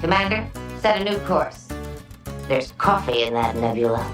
Commander, set a new course. There's coffee in that nebula.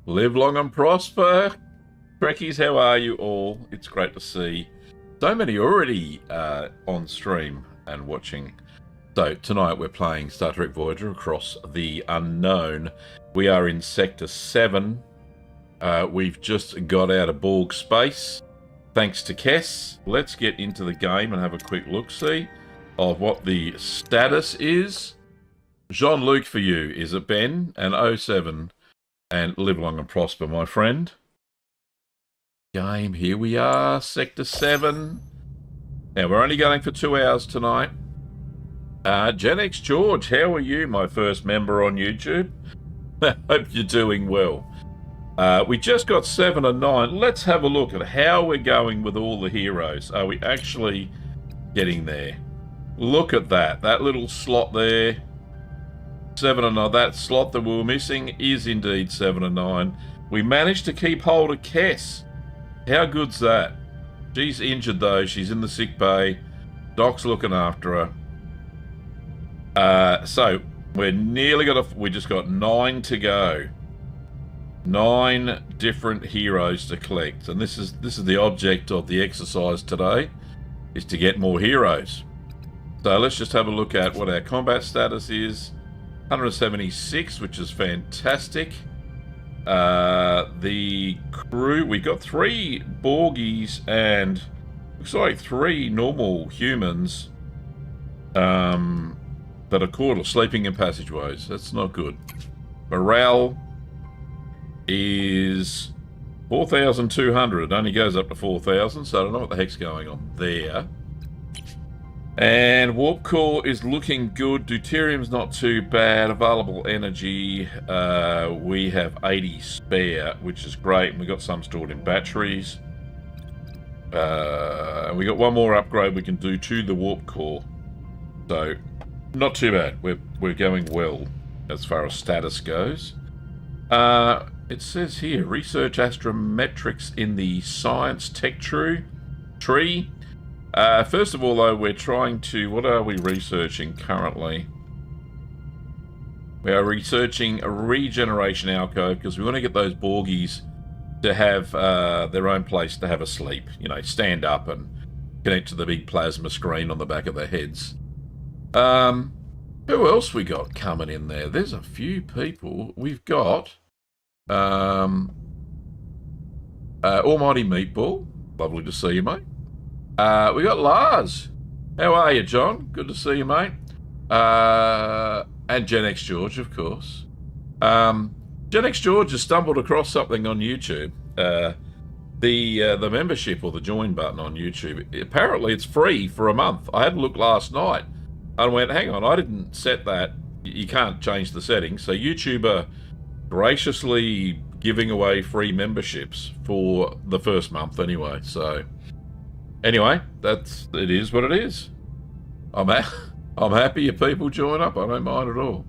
Live long and prosper. Trekkies, how are you all? It's great to see so many already on stream and watching. So tonight we're playing Star Trek Voyager Across the Unknown. We are in Sector 7. We've just got out of Borg space, thanks to Kess. Let's get into the game and have a quick look-see of what the status is. Jean-Luc for you. Is it Ben? And 07. And live long and prosper, my friend. Game, here we are, Sector 7. Now, we're only going for 2 hours tonight. Gen X George, how are you, my first member on YouTube? Hope you're doing well. We just got 7 and 9. Let's have a look at how we're going with all the heroes. Are we actually getting there? Look at that. That little slot there. 7 and 9. That slot that we were missing is indeed 7 and 9. We managed to keep hold of Kess. How good's that? She's injured though. She's in the sick bay. Doc's looking after her. So we're nearly we just got 9 to go. 9 different heroes to collect, and this is the object of the exercise today, is to get more heroes. So let's just have a look at what our combat status is. 176, which is fantastic. The crew, we got 3 Borgies and looks like 3 normal humans. That are caught or sleeping in passageways. That's not good. Morale is 4,200. It only goes up to 4,000, so I don't know what the heck's going on there. And warp core is looking good. Deuterium's not too bad. Available energy, we have 80 spare, which is great. And we got some stored in batteries. We got one more upgrade we can do to the warp core. So not too bad. We're going well as far as status goes. It says here, research astrometrics in the science tech tree. First of all, though, we're trying to... What are we researching currently? We are researching a regeneration alcove because we want to get those Borgies to have their own place to have a sleep. You know, stand up and connect to the big plasma screen on the back of their heads. Who else we got coming in there? There's a few people. We've got Almighty Meatball. Lovely to see you, mate. We got Lars. How are you, John? Good to see you, mate. And Gen X George, of course. Gen X George has stumbled across something on YouTube. The membership or the join button on YouTube. Apparently it's free for a month. I had a look last night. I went, hang on, I didn't set that. You can't change the settings. So YouTube are graciously giving away free memberships for the first month anyway. So anyway, it is what it is. I'm happy if people join up. I don't mind at all.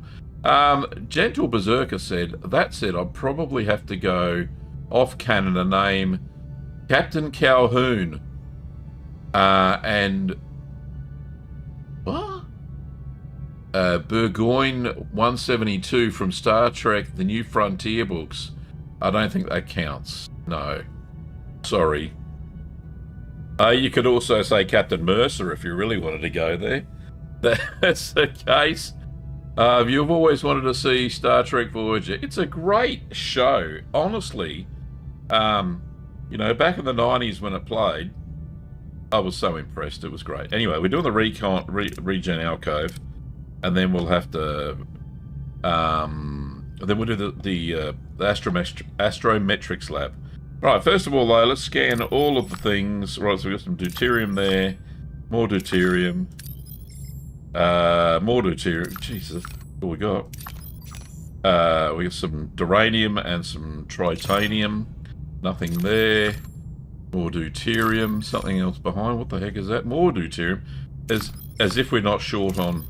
Gentle Berserker said, that said, I'd probably have to go off canon a name Captain Calhoun. And what? Burgoyne 172 from Star Trek The New Frontier books. I don't think that counts. No. Sorry. You could also say Captain Mercer if you really wanted to go there. That's the case. If you've always wanted to see Star Trek Voyager, it's a great show. Honestly, you know, back in the 90s when it played, I was so impressed. It was great. Anyway, we're doing the regen alcove. And then we'll have to, then we'll do the astrometrics lab. Right, first of all, though, let's scan all of the things. Right, so we've got some deuterium there, more deuterium, Jesus, what we got? We got some duranium and some tritanium. Nothing there. More deuterium. Something else behind. What the heck is that? More deuterium. As if we're not short on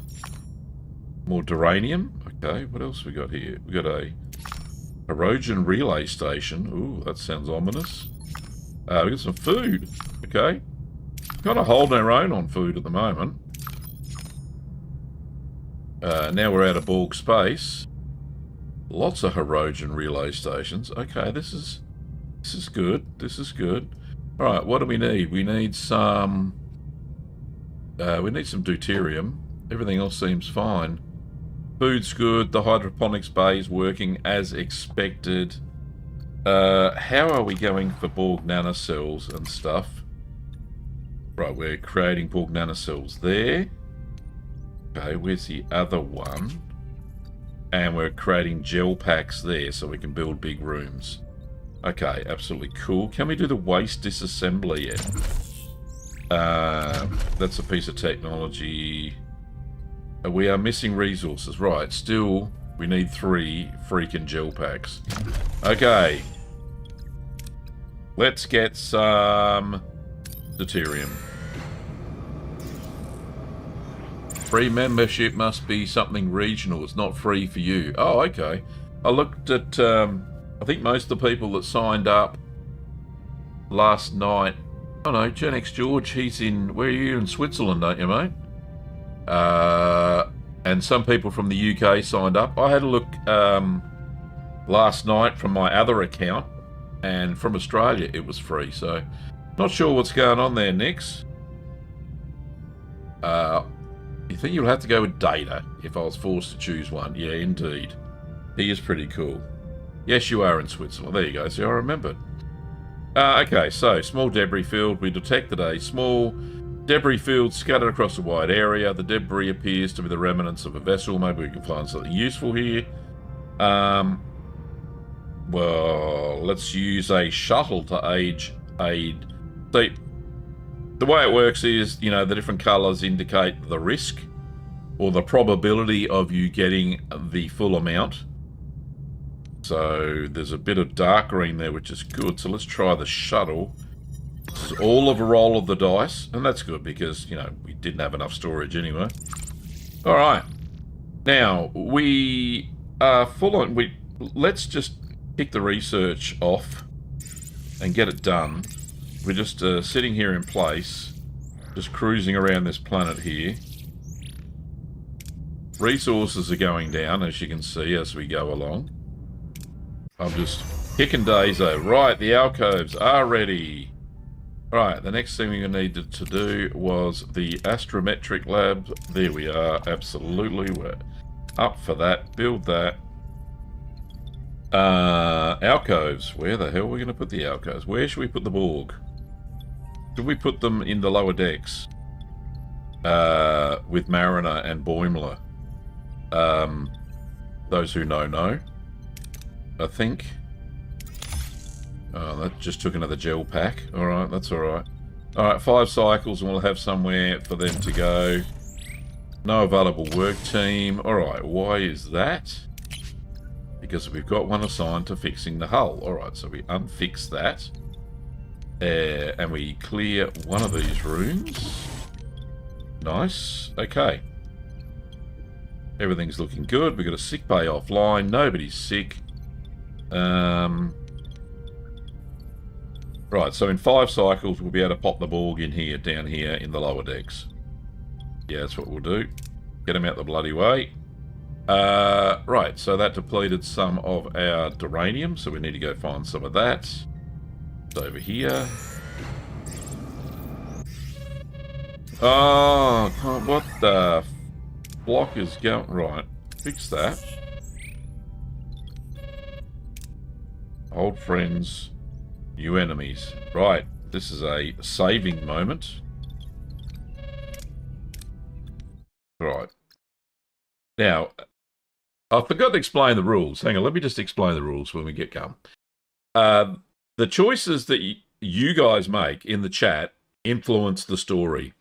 more duranium. Okay, what else we got here? We got a Hirogen relay station. Ooh, that sounds ominous. We got some food. Okay. Kind of holding our own on food at the moment. Now we're out of Borg space. Lots of Hirogen relay stations. Okay, this is good. This is good. All right, what do we need? We need some deuterium. Everything else seems fine. Food's good. The hydroponics bay is working as expected. How are we going for Borg nanocells and stuff? Right, we're creating Borg nanocells there. Okay, where's the other one? And we're creating gel packs there so we can build big rooms. Okay, absolutely cool. Can we do the waste disassembly yet? That's a piece of technology. We are missing resources. Right, still, we need 3 freaking gel packs. Okay. Let's get some deuterium. Free membership must be something regional. It's not free for you. Oh, okay. I looked at, I think most of the people that signed up last night. Oh no, Gen X George, he's in, where are you? In Switzerland, don't you, mate? And some people from the UK signed up. I had a look last night from my other account, and from Australia it was free, so not sure what's going on there, Nix. You think you'll have to go with Data if I was forced to choose one? Yeah, indeed. He is pretty cool. Yes, you are in Switzerland. There you go. See, I remembered. Okay, so small debris field. We detected a small debris field scattered across a wide area. The debris appears to be the remnants of a vessel. Maybe we can find something useful here. Well, let's use a shuttle to aid. See, the way it works is, you know, the different colours indicate the risk or the probability of you getting the full amount. So there's a bit of dark green there, which is good. So let's try the shuttle. This is all of a roll of the dice, and that's good because, you know, we didn't have enough storage anyway. All right. Now, we are full on. Let's just kick the research off and get it done. We're just sitting here in place, just cruising around this planet here. Resources are going down, as you can see, as we go along. I'm just kicking days over. Right, the alcoves are ready. Right, the next thing we needed to do was the astrometric lab. There we are, absolutely. We're up for that. Build that. Alcoves. Where the hell are we going to put the alcoves? Where should we put the Borg? Should we put them in the lower decks? With Mariner and Boimler. Those who know. I think. Oh, that just took another gel pack. Alright, that's alright. Alright, 5 cycles and we'll have somewhere for them to go. No available work team. Alright, why is that? Because we've got one assigned to fixing the hull. Alright, so we unfix that. And we clear one of these rooms. Nice. Okay. Everything's looking good. We've got a sick bay offline. Nobody's sick. Right, so in 5 cycles we'll be able to pop the Borg in here, down here in the lower decks. Yeah, that's what we'll do. Get them out the bloody way. Right, so that depleted some of our duranium, so we need to go find some of that. It's over here. Oh, what the block is going... Right, fix that. Old friends, new enemies. Right, this is a saving moment. Right. Now, I forgot to explain the rules. Hang on, let me just explain the rules when we get going. The choices that you guys make in the chat influence the story.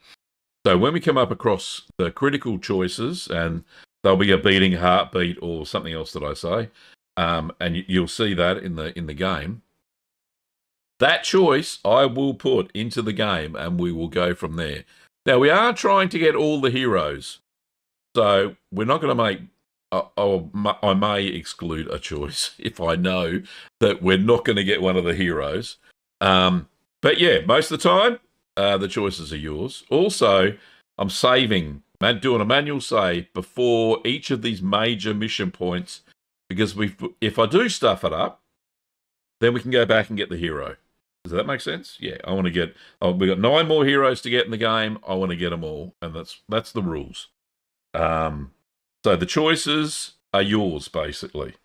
So when we come up across the critical choices, and there'll be a beating heartbeat or something else that I say, and you'll see that in the game. That choice I will put into the game, and we will go from there. Now, we are trying to get all the heroes, so we're not going to make... I may exclude a choice if I know that we're not going to get one of the heroes. But yeah, most of the time, the choices are yours. Also, I'm saving, doing a manual save before each of these major mission points, because if I do stuff it up, then we can go back and get the hero. Does that make sense? Yeah, I want to get... we've got 9 more heroes to get in the game. I want to get them all, and that's the rules. So the choices are yours, basically.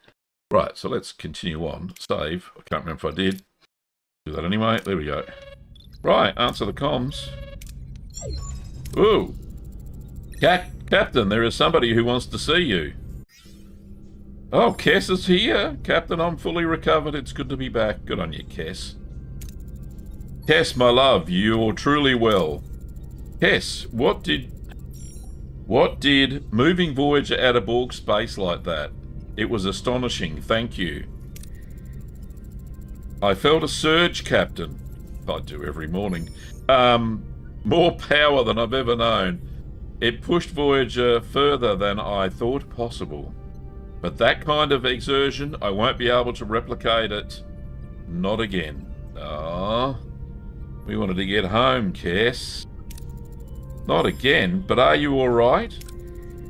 Right, so let's continue on. Save. I can't remember if I did. Do that anyway. There we go. Right, answer the comms. Ooh. Captain, there is somebody who wants to see you. Oh, Kess is here. Captain, I'm fully recovered. It's good to be back. Good on you, Kess. Kess, my love, you're truly well. Kess, what did moving Voyager out of Borg space like that? It was astonishing. Thank you. I felt a surge, Captain. I do every morning. More power than I've ever known. It pushed Voyager further than I thought possible. But that kind of exertion, I won't be able to replicate it. Not again. Ah, we wanted to get home, Kess. Not again, but are you alright?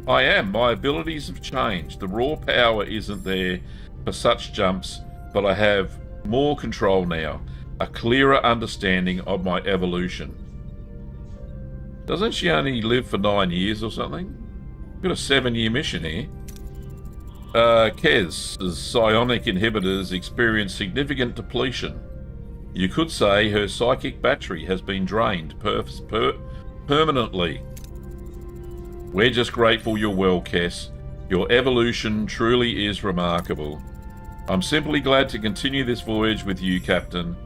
I am. My abilities have changed. The raw power isn't there for such jumps, but I have more control now. A clearer understanding of my evolution. Doesn't she only live for 9 years or something? Got a 7-year mission here. Kes's psionic inhibitors experience significant depletion. You could say her psychic battery has been drained permanently. We're just grateful you're well, Kes. Your evolution truly is remarkable. I'm simply glad to continue this voyage with you, Captain.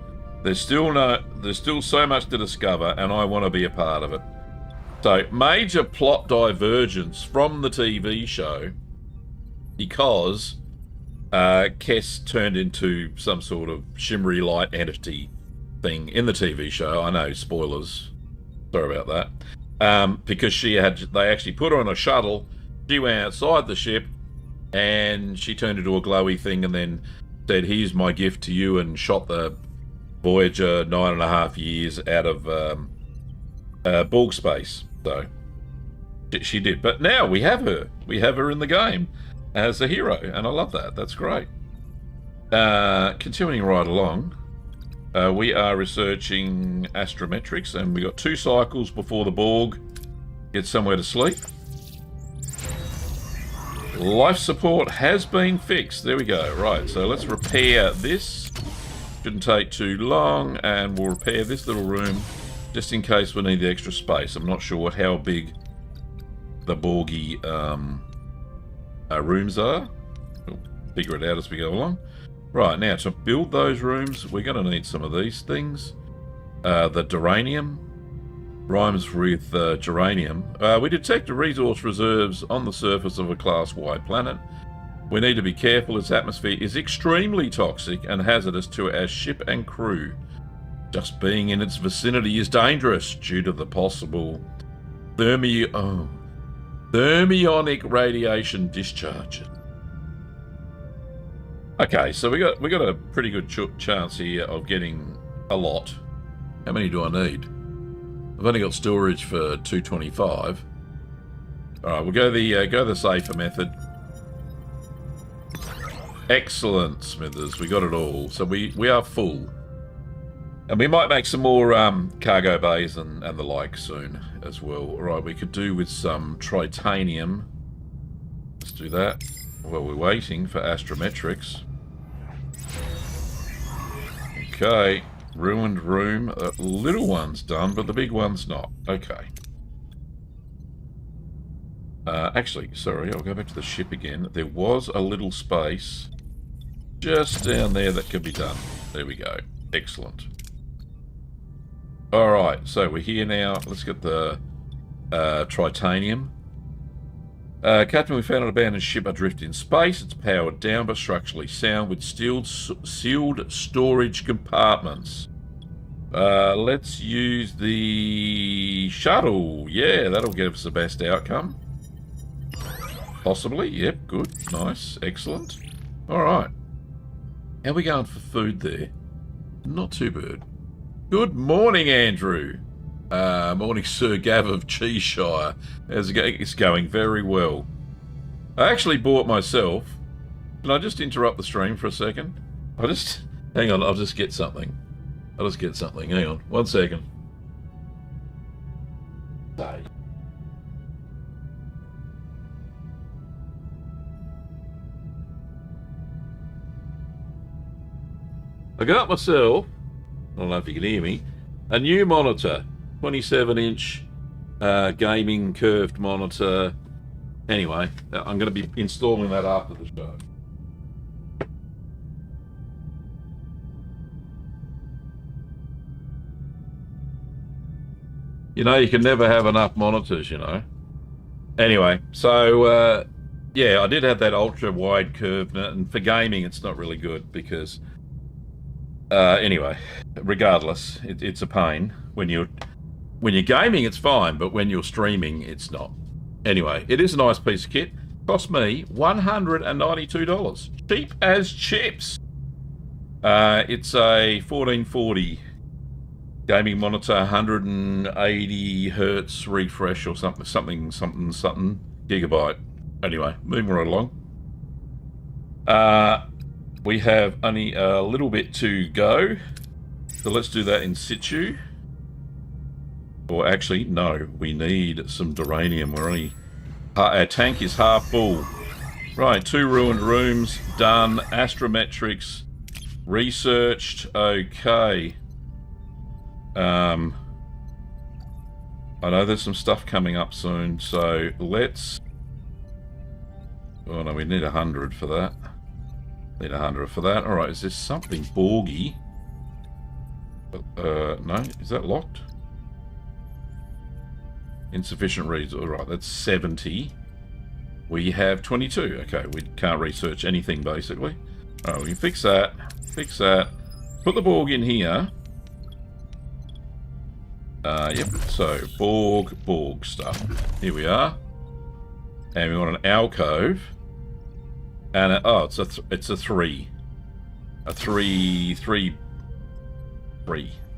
There's still so much to discover, and I want to be a part of it. So, major plot divergence from the TV show because Kes turned into some sort of shimmery light entity thing in the TV show. I know, spoilers. Sorry about that. Because they actually put her on a shuttle. She went outside the ship, and she turned into a glowy thing, and then said, "Here's my gift to you," and shot the Voyager 9.5 years out of Borg space. So she did. But now we have her. We have her in the game as a hero, and I love that. That's great. Continuing right along, we are researching astrometrics, and we got 2 cycles before the Borg get somewhere to sleep. Life support has been fixed. There we go. Right, so let's repair this. Shouldn't take too long, and we'll repair this little room just in case we need the extra space. I'm not sure how big the Borgy rooms are. We'll figure it out as we go along. Right, now to build those rooms, we're going to need some of these things. The duranium rhymes with geranium. We detect resource reserves on the surface of a Class Y planet. We need to be careful. Its atmosphere is extremely toxic and hazardous to our ship and crew. Just being in its vicinity is dangerous due to the possible thermionic radiation discharge. Okay, so we got a pretty good chance here of getting a lot. How many do I need? I've only got storage for 225. All right, we'll go the safer method. Excellent, Smithers. We got it all. So we are full. And we might make some more cargo bays and the like soon as well. All right, we could do with some tritanium. Let's do that while we're waiting for astrometrics. Okay, ruined room. The little one's done, but the big one's not. Okay. Actually, sorry, I'll go back to the ship again. There was a little space just down there that could be done. There we go. Excellent. Alright, so we're here now. Let's get the tritanium. Captain, we found an abandoned ship adrift in space. It's powered down but structurally sound with sealed storage compartments. Let's use the shuttle. Yeah, that'll give us the best outcome. Possibly. Yep, good. Nice. Excellent. Alright. How are we going for food there? Not too bad. Good morning, Andrew. Morning, Sir Gav of Cheeseshire. How's it going? It's going very well. I actually bought myself... Can I just interrupt the stream for a second? Hang on, I'll just get something. Hang on, 1 second. I got myself, I don't know if you can hear me, a new monitor, 27-inch gaming curved monitor. Anyway, I'm going to be installing that after the show. You know, you can never have enough monitors, you know. Anyway, so, yeah, I did have that ultra-wide curve, and for gaming, it's not really good because, anyway, regardless, it's a pain. When you're gaming, it's fine, but when you're streaming, it's not. Anyway, it is a nice piece of kit. Cost me $192. Cheap as chips. It's a 1440 gaming monitor, 180 hertz refresh or something gigabyte. Anyway, moving right along. We have only a little bit to go, so let's do that in situ. Or actually, no, we need some duranium. Our tank is half full. Right, 2 ruined rooms done. Astrometrics researched. Okay. I know there's some stuff coming up soon, so let's... Oh no, we need 100 for that. Need 100 for that. Alright, is this something Borgy? No, is that locked? Insufficient reads. Alright, that's 70. We have 22. Okay, we can't research anything basically. Alright, we can fix that. Fix that. Put the Borg in here. Yep, so Borg stuff. Here we are. And we want an alcove. And oh, it's a 3. A 3.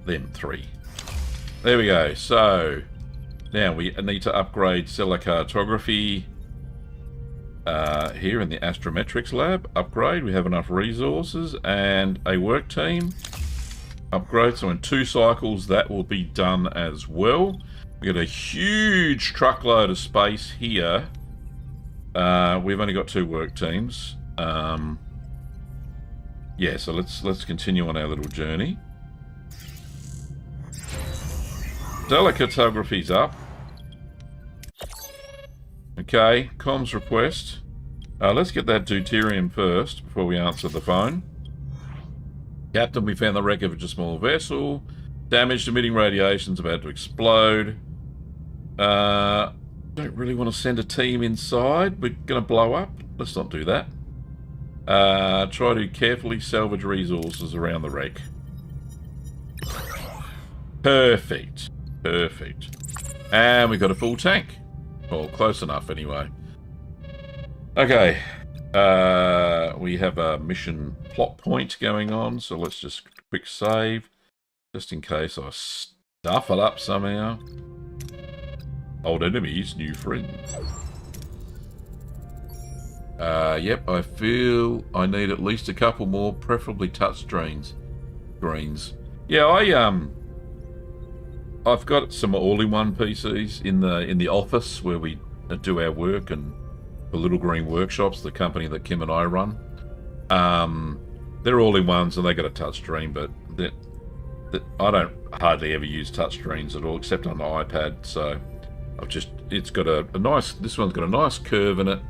Them 3. There we go. So now we need to upgrade stellar cartography. Here in the astrometrics lab. Upgrade. We have enough resources and a work team. Upgrade, so in 2 cycles that will be done as well. We got a huge truckload of space here. We've only got 2 work teams. Yeah, so let's continue on our little journey. Stellar cartography's up. Okay, comms request. Let's get that deuterium first before we answer the phone. Captain, we found the wreck of a small vessel. Damaged, emitting radiations, about to explode. Don't really want to send a team inside. We're going to blow up. Let's not do that. Try to carefully salvage resources around the wreck. Perfect. Perfect. And we got a full tank. Well, close enough anyway. Okay. We have a mission plot point going on, so let's just quick save, just in case I stuff it up somehow. Old enemies, new friends. Yep, I feel I need at least a couple more, preferably touch screens. Yeah, I've got some all-in-one PCs in the office where we do our work, and the Little Green Workshops, the company that Kim and I run. They're all-in-ones and they got a touchscreen, but I don't hardly ever use touchscreens at all, except on the iPad. So it's got a nice. This one's got a nice curve in it,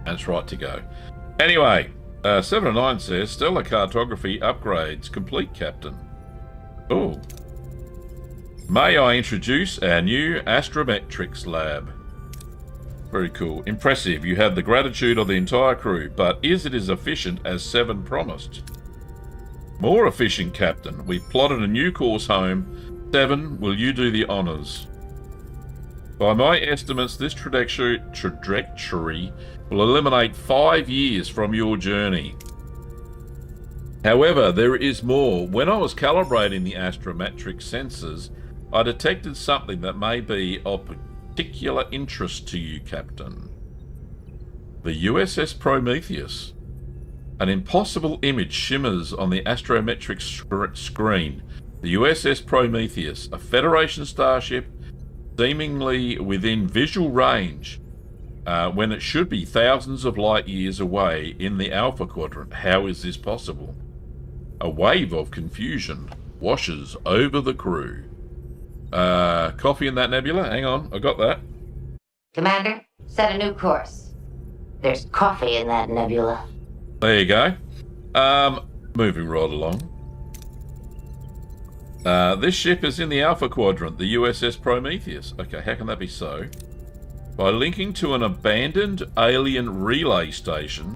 and it's right to go. Anyway, 709 says stellar cartography upgrades complete, Captain. Oh, may I introduce our new astrometrics lab? Very cool. Impressive. You have the gratitude of the entire crew, but is it as efficient as 7 promised? More efficient, Captain. We've plotted a new course home. 7, will you do the honours? By my estimates, this trajectory will eliminate 5 years from your journey. However, there is more. When I was calibrating the astrometric sensors, I detected something that may be of particular interest to you, Captain. The USS Prometheus. An impossible image shimmers on the astrometric screen. The USS Prometheus, a Federation starship, seemingly within visual range, when it should be thousands of light years away in the Alpha Quadrant. How is this possible? A wave of confusion washes over the crew. Coffee in that nebula? Hang on, I got that. Commander, set a new course. There's coffee in that nebula. There you go. Moving right along. This ship is in the Alpha Quadrant, the USS Prometheus. Okay, how can that be so? By linking to an abandoned alien relay station,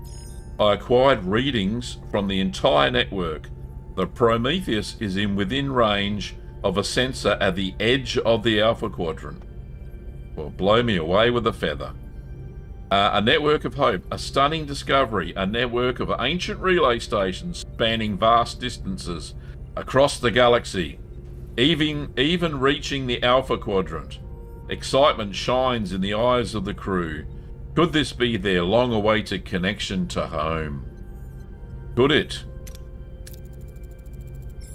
I acquired readings from the entire network. The Prometheus is within range of a sensor at the edge of the Alpha Quadrant. Well, blow me away with a feather. A network of hope, a stunning discovery, a network of ancient relay stations spanning vast distances across the galaxy, even reaching the Alpha Quadrant. Excitement shines in the eyes of the crew. Could this be their long-awaited connection to home? Could it?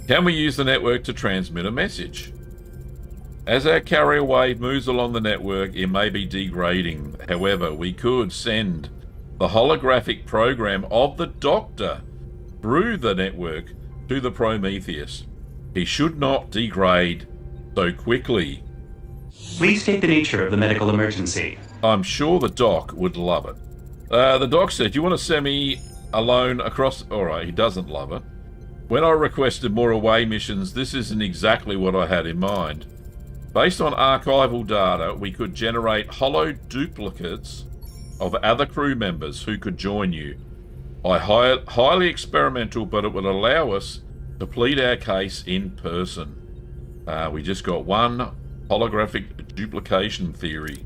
Can we use the network to transmit a message? As our carrier wave moves along the network, it may be degrading. However, we could send the holographic program of the Doctor through the network to the Prometheus. He should not degrade so quickly. Please state the nature of the medical emergency. I'm sure the Doc would love it. The Doc said, "Do you want to send me alone across..." Alright, he doesn't love it. When I requested more away missions, this isn't exactly what I had in mind. Based on archival data, we could generate hollow duplicates of other crew members who could join you. Highly experimental, but it would allow us to plead our case in person. We just got one holographic duplication theory.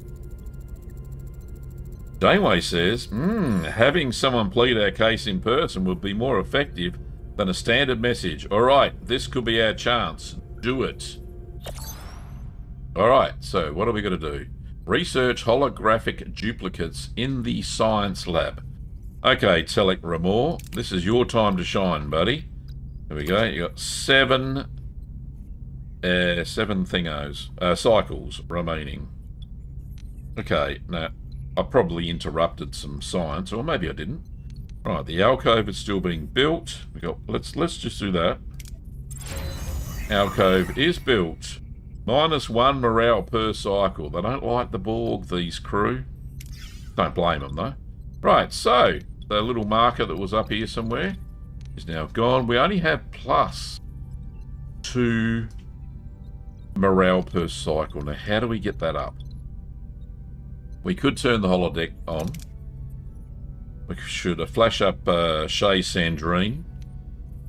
Janeway says, having someone plead our case in person would be more effective than a standard message. Alright, this could be our chance. Do it. Alright, so what are we going to do? Research holographic duplicates in the science lab. Okay, Telek Ramor, this is your time to shine, buddy. There we go. You got seven cycles remaining. Okay, now I probably interrupted some science, or maybe I didn't. Right, the alcove is still being built. We got. Let's just do that. Alcove is built. -1 morale per cycle. They don't like the Borg, these crew. Don't blame them though. Right, so the little marker that was up here somewhere is now gone. We only have +2 morale per cycle. Now, how do we get that up? We could turn the holodeck on. We should flash up Shay Sandrine.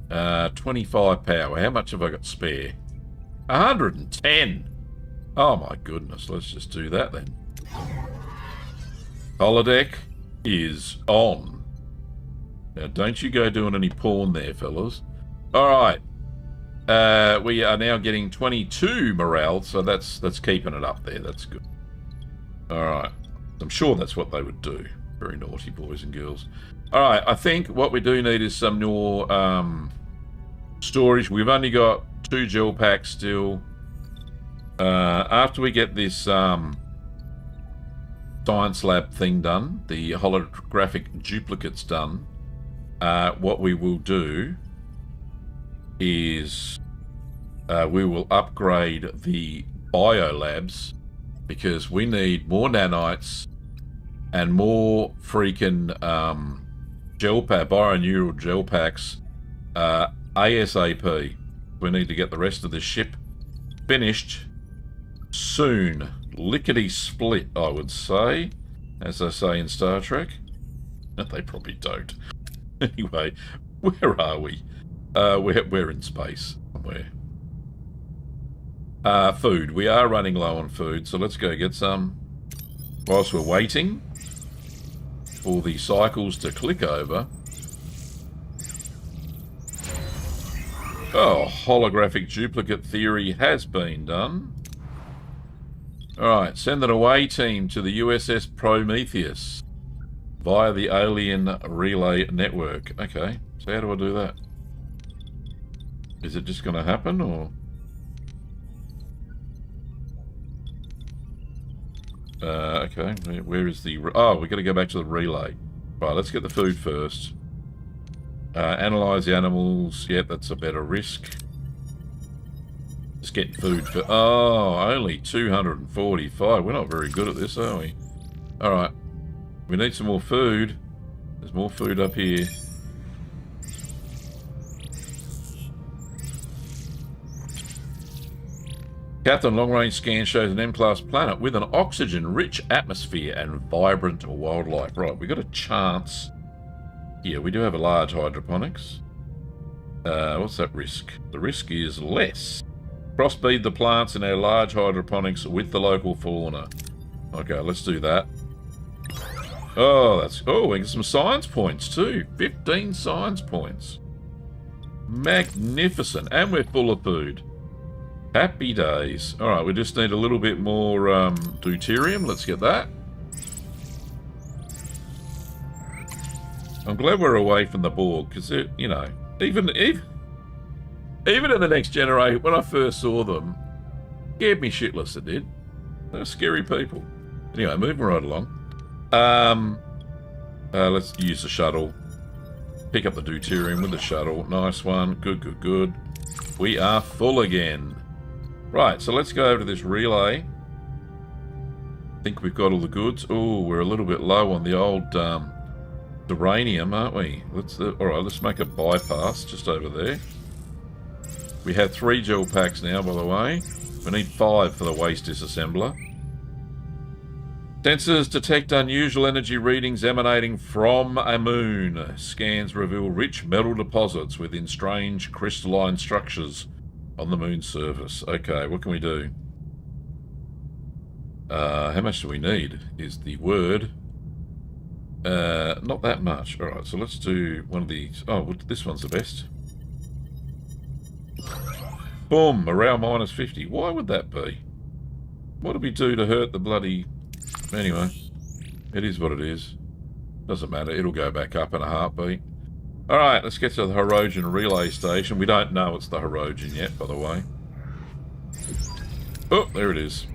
25 power. How much have I got spare? 110. Oh my goodness. Let's just do that then. Holodeck is on. Now, don't you go doing any porn there, fellas. Alright. We are now getting 22 morale, so that's keeping it up there. That's good. Alright. I'm sure that's what they would do. Very naughty boys and girls. Alright, I think what we do need is some more storage. We've only got 2 gel packs still. After we get this science lab thing done, the holographic duplicates done, what we will do is we will upgrade the biolabs because we need more nanites and more freaking bioneural gel packs ASAP. We need to get the rest of the ship finished soon. Lickety-split, I would say, as they say in Star Trek. They probably don't. Anyway, where are we? We're in space somewhere. Food. We are running low on food, so let's go get some. Whilst we're waiting for the cycles to click over. Oh, holographic duplicate theory has been done. Alright, send an away team to the USS Prometheus via the alien relay network. Okay, so how do I do that? Is it just going to happen, or...? Okay, where is the... Oh, we've got to go back to the relay. Right, let's get the food first. Analyze the animals. Yep, that's a better risk. Just getting food for... Oh, only 245. We're not very good at this, are we? Alright. We need some more food. There's more food up here. Captain, long-range scan shows an M-class planet with an oxygen-rich atmosphere and vibrant wildlife. Right, we got a chance. Yeah, we do have a large hydroponics. What's that risk? The risk is less. Crossbreed the plants in our large hydroponics with the local fauna. Okay, let's do that. Oh, that's... Oh, we get some science points too. 15 science points. Magnificent. And we're full of food. Happy days. Alright, we just need a little bit more deuterium. Let's get that. I'm glad we're away from the Borg, because, you know, even in the Next Generation, when I first saw them, scared me shitless, it did. They're scary people. Anyway, moving right along. Let's use the shuttle. Pick up the deuterium with the shuttle. Nice one. Good, good, good. We are full again. Right, so let's go over to this relay. I think we've got all the goods. Oh, we're a little bit low on the old uranium, aren't we? Alright, let's make a bypass just over there. We have 3 gel packs now, by the way. We need 5 for the waste disassembler. Sensors detect unusual energy readings emanating from a moon. Scans reveal rich metal deposits within strange crystalline structures on the moon's surface. Okay, what can we do? How much do we need is the word. Not that much. Alright, so let's do one of these. Oh, well, this one's the best. Boom, morale minus 50. Why would that be? What did we do to hurt the bloody... Anyway, it is what it is. Doesn't matter, it'll go back up in a heartbeat. Alright, let's get to the Hirogen relay station. We don't know it's the Hirogen yet, by the way. Oh, there it is.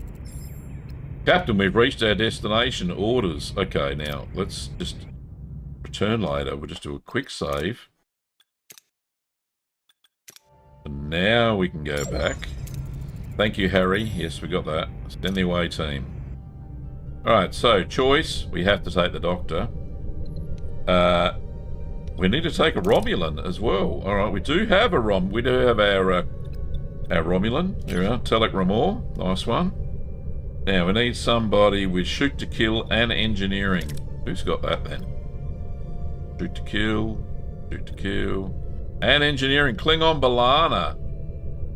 Captain, we've reached our destination. Orders. Okay, now, let's just return later. We'll just do a quick save. And now we can go back. Thank you, Harry. Yes, we got that. Send the away team. Alright, so, choice. We have to take the Doctor. We need to take a Romulan as well. Alright, we do have a we do have our Romulan. There we are. Telek Ramor. Nice one. Now, we need somebody with shoot to kill and engineering. Who's got that then? Shoot to kill. Shoot to kill. And engineering. Klingon Balana.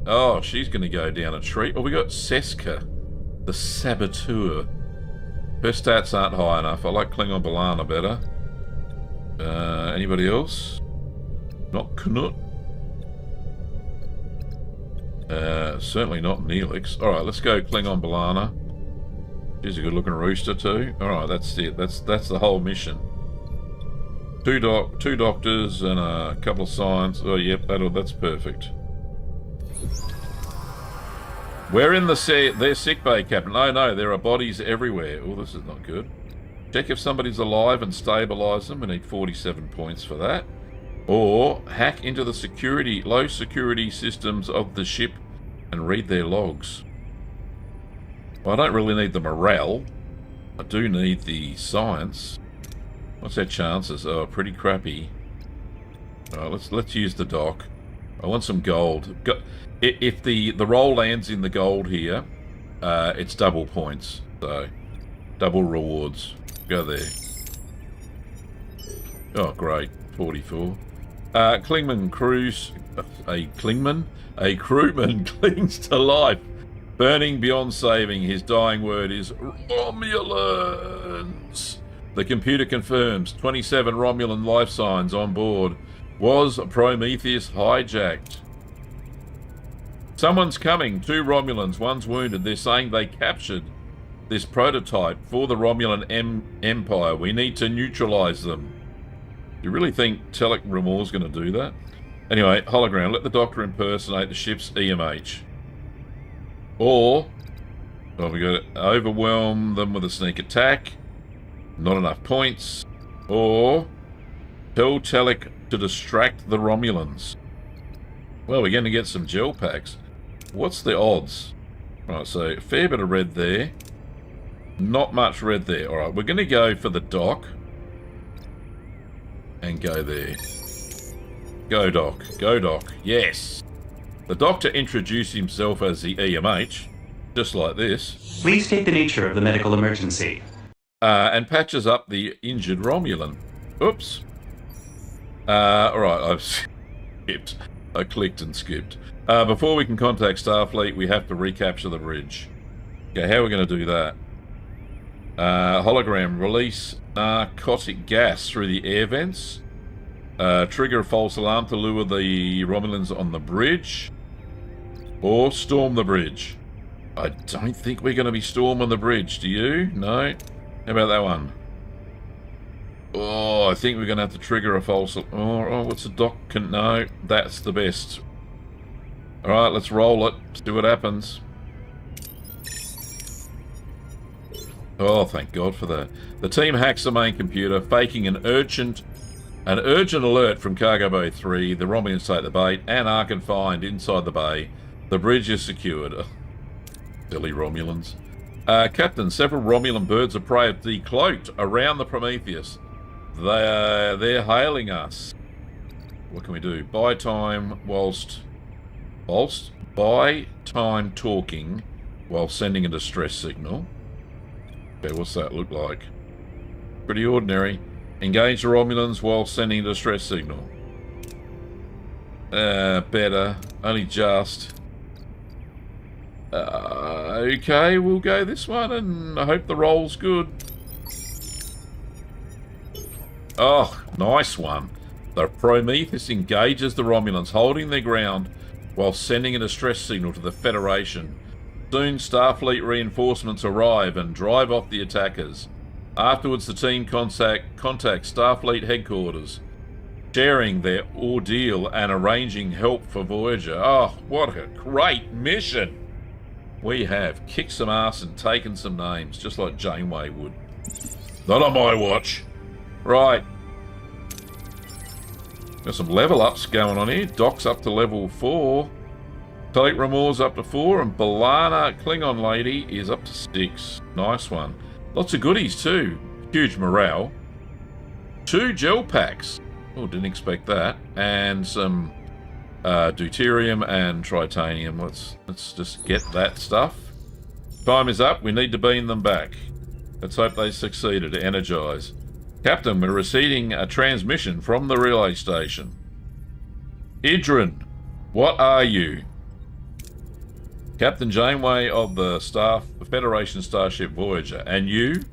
Oh, she's going to go down a tree. Oh, we got Seska, the Saboteur. Her stats aren't high enough. I like Klingon Balana better. Anybody else? Not Knut. Certainly not Neelix. Alright, let's go Klingon Balana. She's a good looking rooster too. Alright, that's it. That's the whole mission. Two doctors and a couple of science. Oh, yep, that's perfect. We're in their sick bay, Captain. Oh no, there are bodies everywhere. Oh, this is not good. Check if somebody's alive and stabilize them. We need 47 points for that. Or hack into the low security systems of the ship and read their logs. Well, I don't really need the morale. I do need the science. What's our chances? Oh, pretty crappy. Alright, let's use the dock. I want some gold. If the roll lands in the gold here, it's double points. So, double rewards. Go there. Oh, great. 44. Klingman cruise... A crewman clings to life. Burning beyond saving. His dying word is Romulans. The computer confirms 27 Romulan life signs on board. Was Prometheus hijacked? Someone's coming. 2 Romulans. One's wounded. They're saying they captured this prototype for the Romulan Empire. We need to neutralize them. Do you really think Telek Ramor's going to do that? Anyway, hologram. Let the Doctor impersonate the ship's EMH. Or, we got to overwhelm them with a sneak attack. Not enough points. Or, tell Telek to distract the Romulans. Well, we're going to get some gel packs. What's the odds? Right, so a fair bit of red there. Not much red there. Alright, we're going to go for the dock. And go there. Go dock. Go dock. Yes. The doctor introduced himself as the EMH. Just like this. Please state the nature of the medical emergency. And patches up the injured Romulan. Oops. Alright, I've skipped. I clicked and skipped. Before we can contact Starfleet, we have to recapture the bridge. Okay, how are we going to do that? Hologram, release narcotic gas through the air vents. Trigger a false alarm to lure the Romulans on the bridge. Or storm the bridge. I don't think we're going to be storming the bridge, do you? No? How about that one? Oh, I think we're going to have to trigger a false... Oh, what's a dock? No, that's the best. Alright, let's roll it. See what happens. Oh, thank God for that. The team hacks the main computer, faking an urgent alert from Cargo Bay 3. The Romulans take the bait and are confined inside the bay. The bridge is secured. Ugh. Silly Romulans. Captain, several Romulan birds of prey have decloaked around the Prometheus. They're hailing us. What can we do? Buy time buy time talking while sending a distress signal. Okay, what's that look like? Pretty ordinary. Engage the Romulans while sending a distress signal. Better. Only just. Okay, we'll go this one, and I hope the roll's good. Oh, nice one. The Prometheus engages the Romulans, holding their ground while sending a distress signal to the Federation. Soon, Starfleet reinforcements arrive and drive off the attackers. Afterwards, the team contacts Starfleet headquarters, sharing their ordeal and arranging help for Voyager. Oh, what a great mission! We have kicked some ass and taken some names, just like Janeway would. Not on my watch. Right. Got some level ups going on here. Doc's up to level 4. Talik Ramor's up to 4, and Balana Klingon Lady is up to 6. Nice one. Lots of goodies too. Huge morale. 2 gel packs. Oh, didn't expect that. And some deuterium and tritanium. Let's just get that stuff. Time is up. We need to beam them back. Let's hope they succeeded to energize. Captain, we're receiving a transmission from the relay station. Idrin, what are you? Captain Janeway of the Federation Starship Voyager. And you?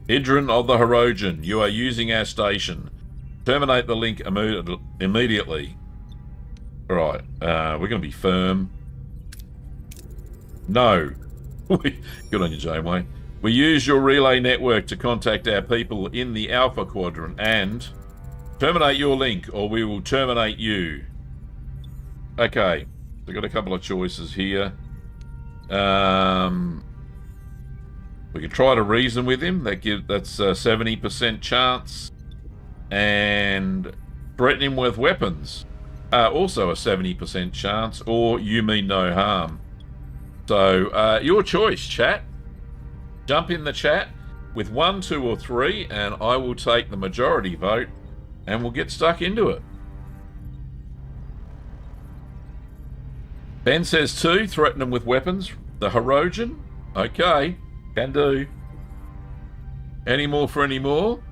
Idrin of the Hirogen. You are using our station. Terminate the link immediately. Right, we're going to be firm. No. Good on you, Janeway. We use your relay network to contact our people in the Alpha Quadrant and terminate your link or we will terminate you. Okay, we've got a couple of choices here. We can try to reason with him. That's a 70% chance. And threaten him with weapons. Also a 70% chance. Or you mean no harm. So, your choice, chat. Jump in the chat with 1, 2, or 3, and I will take the majority vote, and we'll get stuck into it. Ben says 2, threaten them with weapons. The Hirogen? Okay, can do. Any more for any more?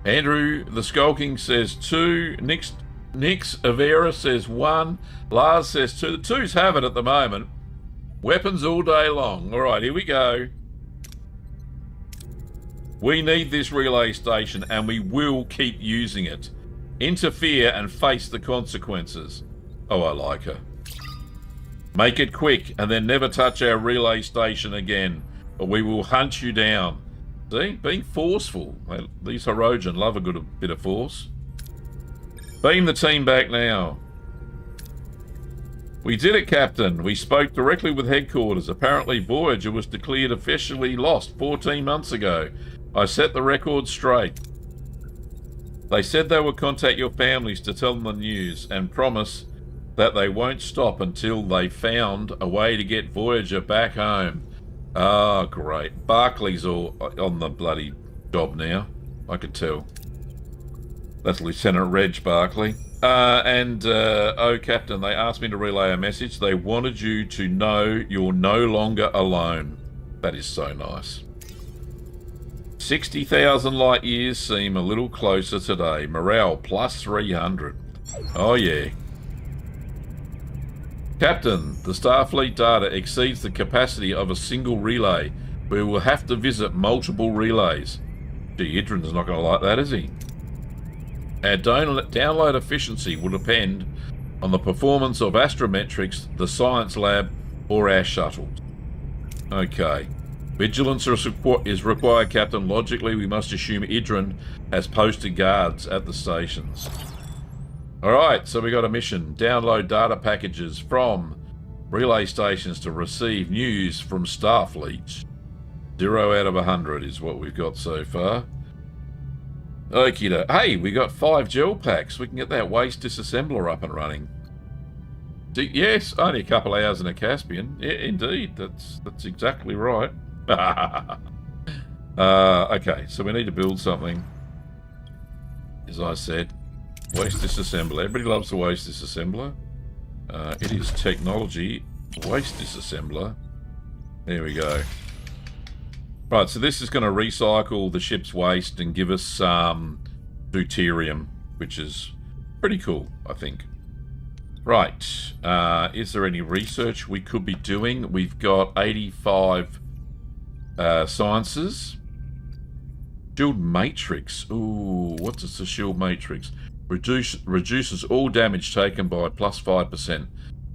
Andrew the Skulking says 2. Nix Avera says 1. Lars says 2. The 2s have it at the moment. Weapons all day long. Alright, here we go. We need this relay station and we will keep using it. Interfere and face the consequences. Oh, I like her. Make it quick and then never touch our relay station again, or we will hunt you down. See? Being forceful. These Hirogen love a good bit of force. Beam the team back now. We did it, Captain. We spoke directly with headquarters. Apparently Voyager was declared officially lost 14 months ago. I set the record straight. They said they would contact your families to tell them the news and promise that they won't stop until they found a way to get Voyager back home. Oh, great. Barclay's all on the bloody job now. I could tell. That's Lieutenant Reg Barclay. Oh, Captain, they asked me to relay a message. They wanted you to know you're no longer alone. That is so nice. 60,000 light years seem a little closer today. Morale plus 300. Oh, yeah. Captain, the Starfleet data exceeds the capacity of a single relay. We will have to visit multiple relays. Gee, Idrin's not going to like that, is he? Our download efficiency will depend on the performance of astrometrics, the science lab, or our shuttles. Okay. Vigilance is required, Captain. Logically, we must assume Idrin has posted guards at the stations. Alright, so we got a mission. Download data packages from relay stations to receive news from Starfleet. 0 out of 100 is what we've got so far. Okie-doke. Hey, we got 5 gel packs. We can get that waste disassembler up and running. Yes, only a couple hours in a Caspian. Yeah, indeed. That's exactly right. Okay, so we need to build something. As I said, waste disassembler. Everybody loves the waste disassembler. It is technology waste disassembler. There we go. Right, so this is going to recycle the ship's waste and give us deuterium, which is pretty cool, I think. Right, is there any research we could be doing? We've got 85 sciences. Shield matrix. Ooh, what is the shield matrix? Reduces all damage taken by plus 5%.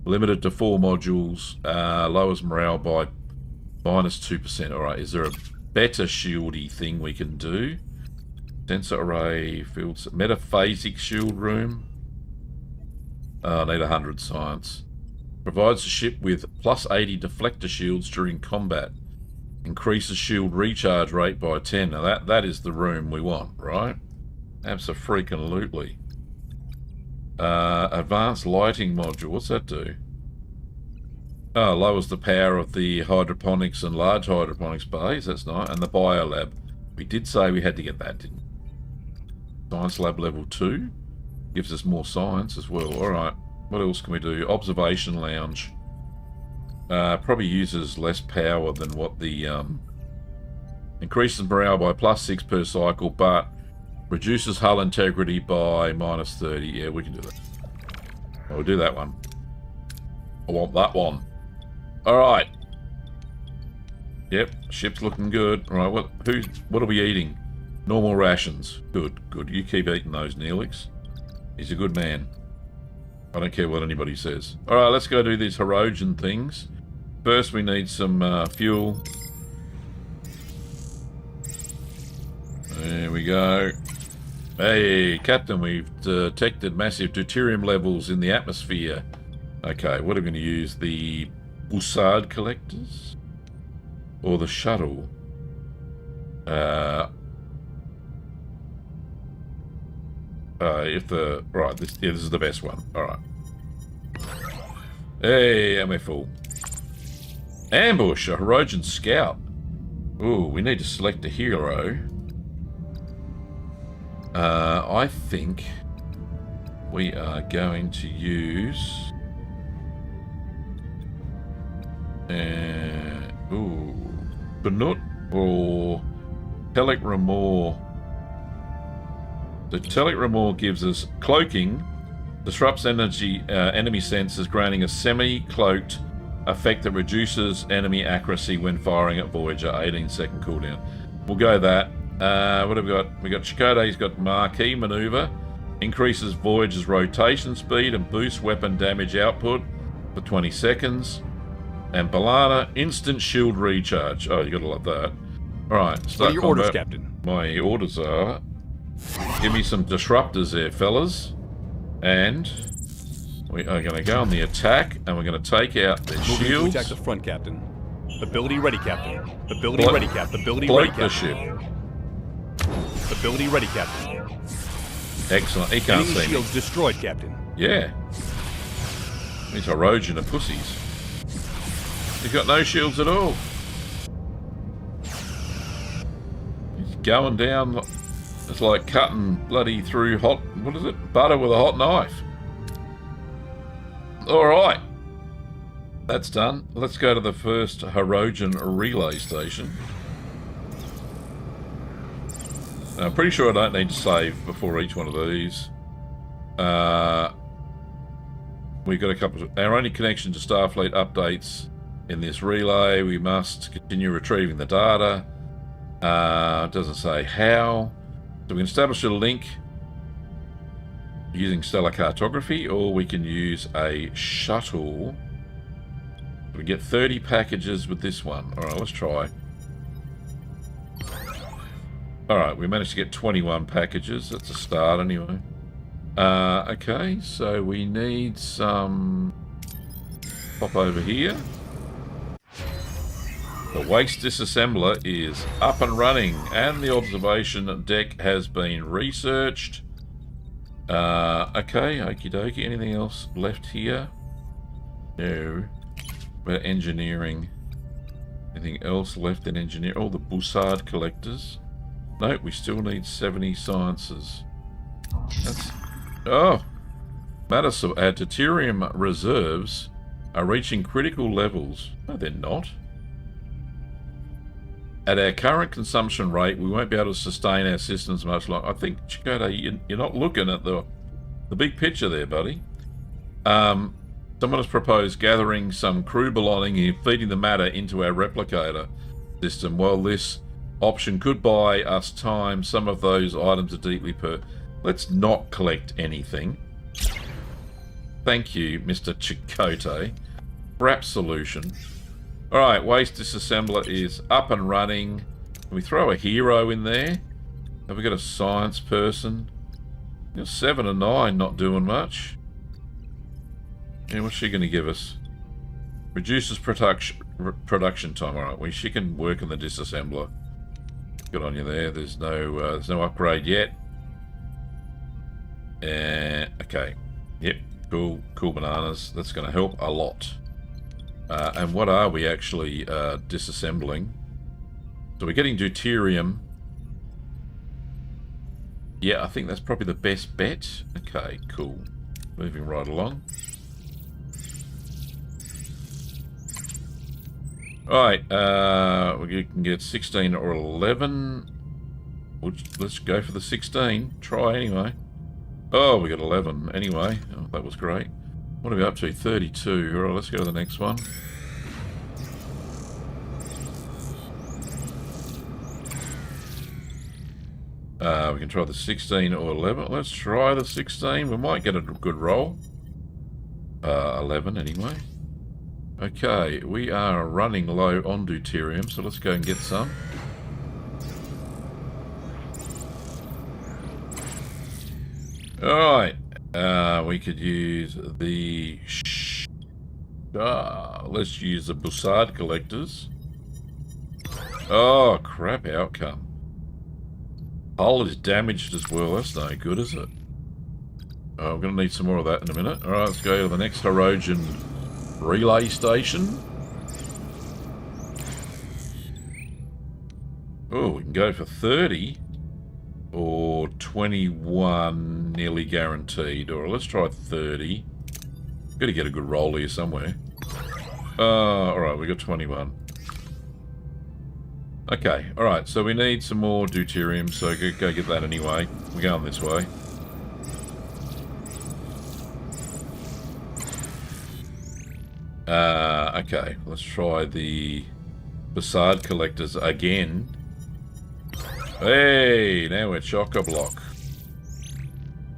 Limited to 4 modules. Lowers morale by minus 2%. Alright, is there a better shieldy thing we can do? Sensor array, fields, metaphasic shield room. I need 100 science. Provides the ship with plus 80 deflector shields during combat. Increases shield recharge rate by 10. Now that is the room we want, right? Abso-freaking-lutely. Advanced lighting module. What's that do? Oh, lowers the power of the hydroponics and large hydroponics bays. That's nice. And the biolab. We did say we had to get that, didn't we? Science lab level 2. Gives us more science as well. Alright. What else can we do? Observation lounge. Probably uses less power than what the... increases morale by plus 6 per cycle, but reduces hull integrity by minus 30. Yeah, we can do that. We'll do that one. I want that one. Alright. Yep, ship's looking good. Alright, what are we eating? Normal rations. Good, good. You keep eating those, Neelix. He's a good man. I don't care what anybody says. Alright, let's go do these Hirogen things. First we need some fuel. There we go. Hey, Captain, we've detected massive deuterium levels in the atmosphere. Okay, what are we going to use? The Bussard collectors? Or the shuttle? Right, this is the best one. Alright. Hey, am I full? Ambush, a Hirogen scout. Ooh, we need to select a hero. I think we are going to use... Benut or Telic Remor. The Telic Remor gives us cloaking, disrupts enemy sensors, granting a semi-cloaked effect that reduces enemy accuracy when firing at Voyager. 18-second cooldown. We'll go that. What have we got? We got Chakotay. He's got Marquee Maneuver, increases Voyager's rotation speed and boosts weapon damage output for 20 seconds. And Balana, instant shield recharge. Oh, you gotta love that. Alright, start what are your combat. orders, Captain? My orders are... Give me some disruptors there, fellas. And... we are going to go on the attack, and we're going to take out their Moving shields. to attack the front, Captain. Ability ready, Captain. Ability ready, Captain. Ability ready, Cloak the Captain. ship. Ability ready, Captain. Excellent. He can't Enemy see me. shields destroyed, Captain. Yeah. Means Hirogen are pussies. He's got no shields at all. He's going down. It's like cutting bloody through hot, what is it? Butter with a hot knife. Alright. That's done. Let's go to the first Hirogen relay station. Now, I'm pretty sure I don't need to save before each one of these. We've got a couple of... Our only connection to Starfleet updates in this relay. We must continue retrieving the data. It doesn't say how. So we can establish a link using stellar cartography, or we can use a shuttle. We get 30 packages with this one. Alright, let's try. Alright, we managed to get 21 packages. That's a start anyway. Okay, so we need some... Pop over here. The waste disassembler is up and running, and the observation deck has been researched. Okay, okie dokie. Anything else left here? No. About engineering. Anything else left in engineering? Oh, the Bussard collectors. Nope, we still need 70 sciences. That's... Oh! Matters of our deuterium reserves are reaching critical levels. No, they're not. At our current consumption rate, we won't be able to sustain our systems much longer. I think, Chakotay, you're not looking at the big picture there, buddy. Someone has proposed gathering some crew belonging and feeding the matter into our replicator system. While this option could buy us time, some of those items are deeply Let's not collect anything. Thank you, Mr. Chakotay. Wrap solution. Alright, waste disassembler is up and running. Can we throw a hero in there? Have we got a science person? 7 and 9, not doing much. Yeah, what's she going to give us? Reduces production time. Alright, well, she can work on the disassembler. Good on you there. There's no upgrade yet. Okay. Yep. Cool bananas. That's going to help a lot. And what are we actually disassembling? So we're getting deuterium. Yeah, I think that's probably the best bet. Okay, cool. Moving right along. Alright, we can get 16 or 11. Let's go for the 16. Try anyway. Oh, we got 11 anyway. Oh, that was great. What are we up to? 32. Alright, let's go to the next one. We can try the 16 or 11. Let's try the 16. We might get a good roll. 11 anyway. Okay, we are running low on deuterium, so let's go and get some. Alright, we could use the... let's use the Bussard collectors. Oh, crap outcome. Hull is damaged as well. That's no good, is it? Oh, we're going to need some more of that in a minute. Alright, let's go to the next Hirogen relay station. Oh, we can go for 30 or 21 nearly guaranteed. Or let's try 30. Got to get a good roll here somewhere. Alright, we got 21. Okay, alright, so we need some more deuterium, so go get that anyway. We're going this way. Okay, let's try the Bussard collectors again. Hey, now we're chock-a-block.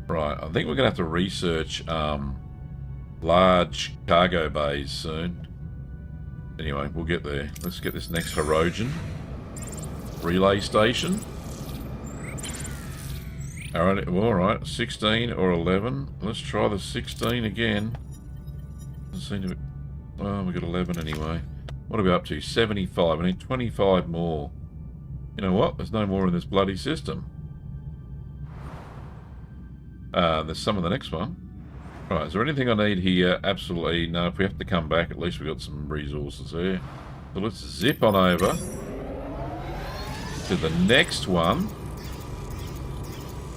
Right, I think we're going to have to research large cargo bays soon. Anyway, we'll get there. Let's get this next Hirogen relay station. Alright, 16 or 11. Let's try the 16 again. Doesn't seem to be... Well, we got 11 anyway. What are we up to? 75. I need 25 more. You know what? There's no more in this bloody system. There's some of the next one. Right, is there anything I need here? Absolutely no. If we have to come back, at least we've got some resources there. So let's zip on over to the next one.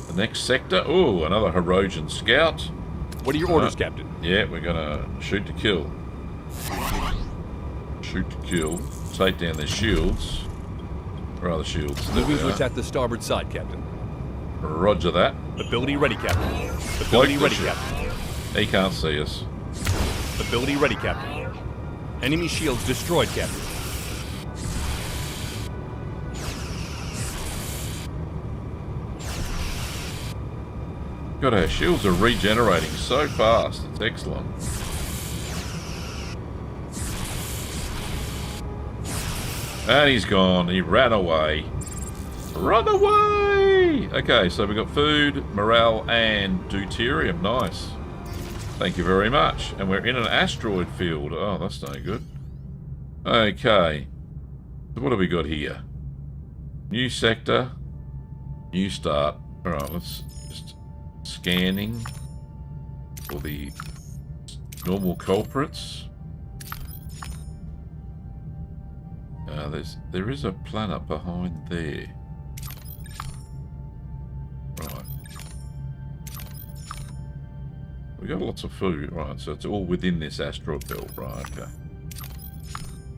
The next sector. Oh, another Hirogen scout. What are your orders, Captain? Yeah, we're gonna shoot to kill. Shoot to kill. Take down their shields. Where are the shields? There Moving they to are. attack the starboard side, Captain. Roger that. Ability ready, Captain. Ability ready, ship. Captain. He can't see us. Ability ready, Captain. Enemy shields destroyed, Captain. God, our shields are regenerating so fast. It's excellent. And he's gone. He ran away. Run away! Okay, so we've got food, morale, and deuterium. Nice. Thank you very much. And we're in an asteroid field. Oh, that's no good. Okay. So what have we got here? New sector. New start. Alright, let's just... Scanning for the normal culprits. There is a planet behind there. Right. We got lots of food, right? So it's all within this asteroid belt, right? Okay.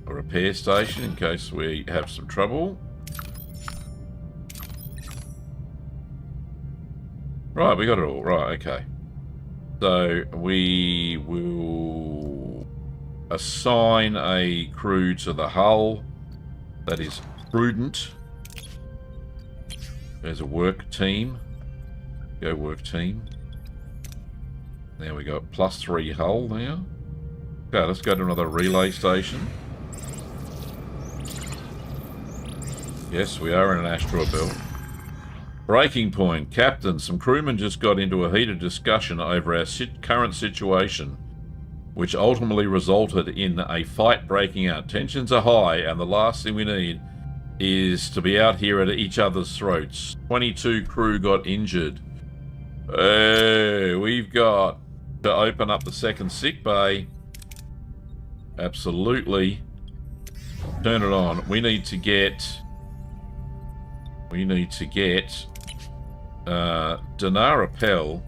A repair station in case we have some trouble. Right, we got it all. Right, okay. So we will assign a crew to the hull. That is prudent. There's a work team. Go work team. Now we got +3 hull now. Okay, let's go to another relay station. Yes, we are in an asteroid belt. Breaking point. Captain, some crewmen just got into a heated discussion over our current situation, which ultimately resulted in a fight breaking out. Tensions are high, and the last thing we need is to be out here at each other's throats. 22 crew got injured. Hey, we've got to open up the second sick bay. Absolutely. Turn it on. We need to get Dinara Pell.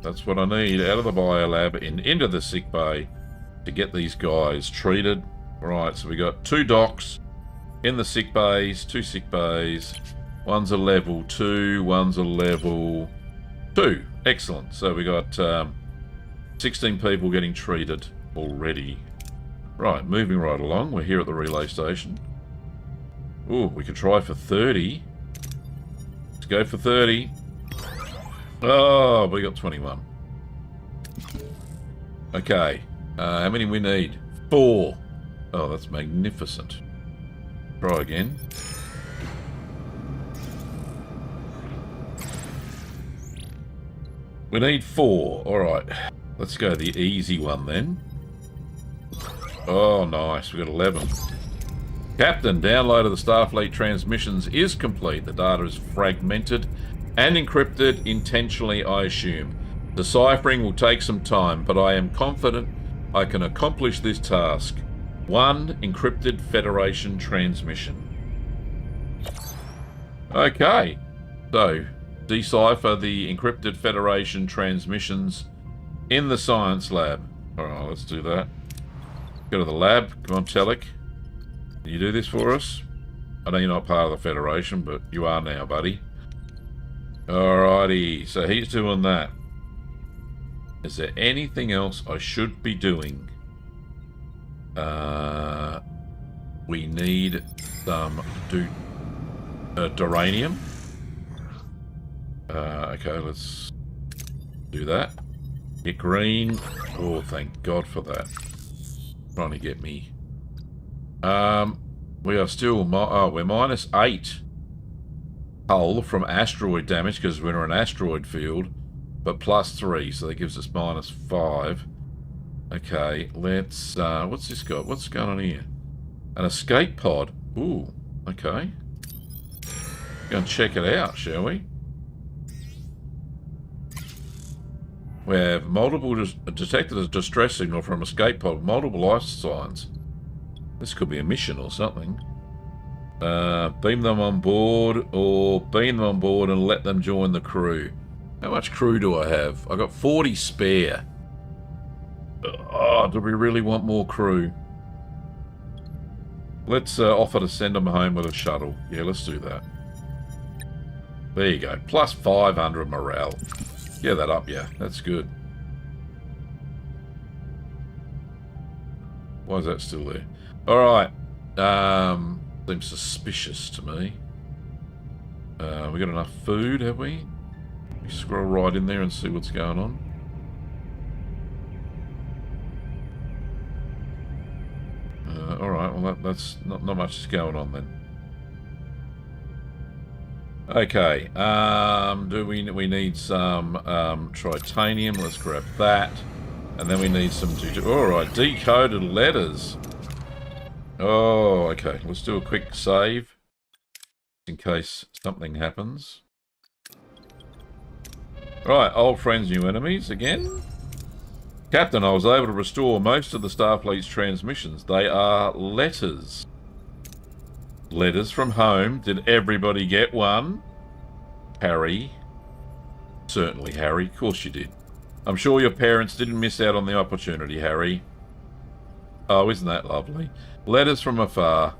That's what I need out of the biolab and into the sick bay to get these guys treated. Right, so we got 2 docs in the sick bays, 2 sick bays. One's a level 2, one's a level 2. Excellent. So we got 16 people getting treated already. Right, moving right along. We're here at the relay station. Ooh, we could try for 30. Let's go for 30. Oh, we got 21. Okay. How many we need? 4. Oh, that's magnificent. Try again. We need 4. Alright. Let's go the easy one then. Oh, nice. We got 11. Captain, download of the Starfleet transmissions is complete. The data is fragmented and encrypted intentionally, I assume. Deciphering will take some time, but I am confident I can accomplish this task. 1 encrypted Federation transmission. Okay, so decipher the encrypted Federation transmissions in the science lab. Alright, let's do that. Go to the lab. Come on, Telek. Can you do this for us? I know you're not part of the Federation, but you are now, buddy. Alrighty, so he's doing that. Is there anything else I should be doing? We need some duranium. Okay, let's do that. Get green. Oh, thank God for that. Trying to get me. We are still... we're -8 hull from asteroid damage because we're in an asteroid field, but +3, so that gives us -5. Okay, let's... what's this got? What's going on here? An escape pod. Ooh, okay. Go and check it out, shall we? We have multiple detected a distress signal from escape pod, multiple life signs. This could be a mission or something. Beam them on board, or beam them on board and let them join the crew. How much crew do I have? I got 40 spare. Oh, do we really want more crew? Let's offer to send them home with a shuttle. Yeah, let's do that. There you go. Plus 500 morale. Get that up, yeah. That's good. Why is that still there? Alright. Seems suspicious to me. We got enough food, have we? We scroll right in there and see what's going on. Alright, well that's not much is going on then. Okay, we need some tritanium, let's grab that. And then we need some alright, decoded letters. Oh, okay, let's do a quick save. In case something happens. Right, old friends, new enemies again. Captain, I was able to restore most of the Starfleet's transmissions. They are letters. Letters from home. Did everybody get one? Harry. Certainly, Harry. Of course you did. I'm sure your parents didn't miss out on the opportunity, Harry. Oh, isn't that lovely? Letters from afar.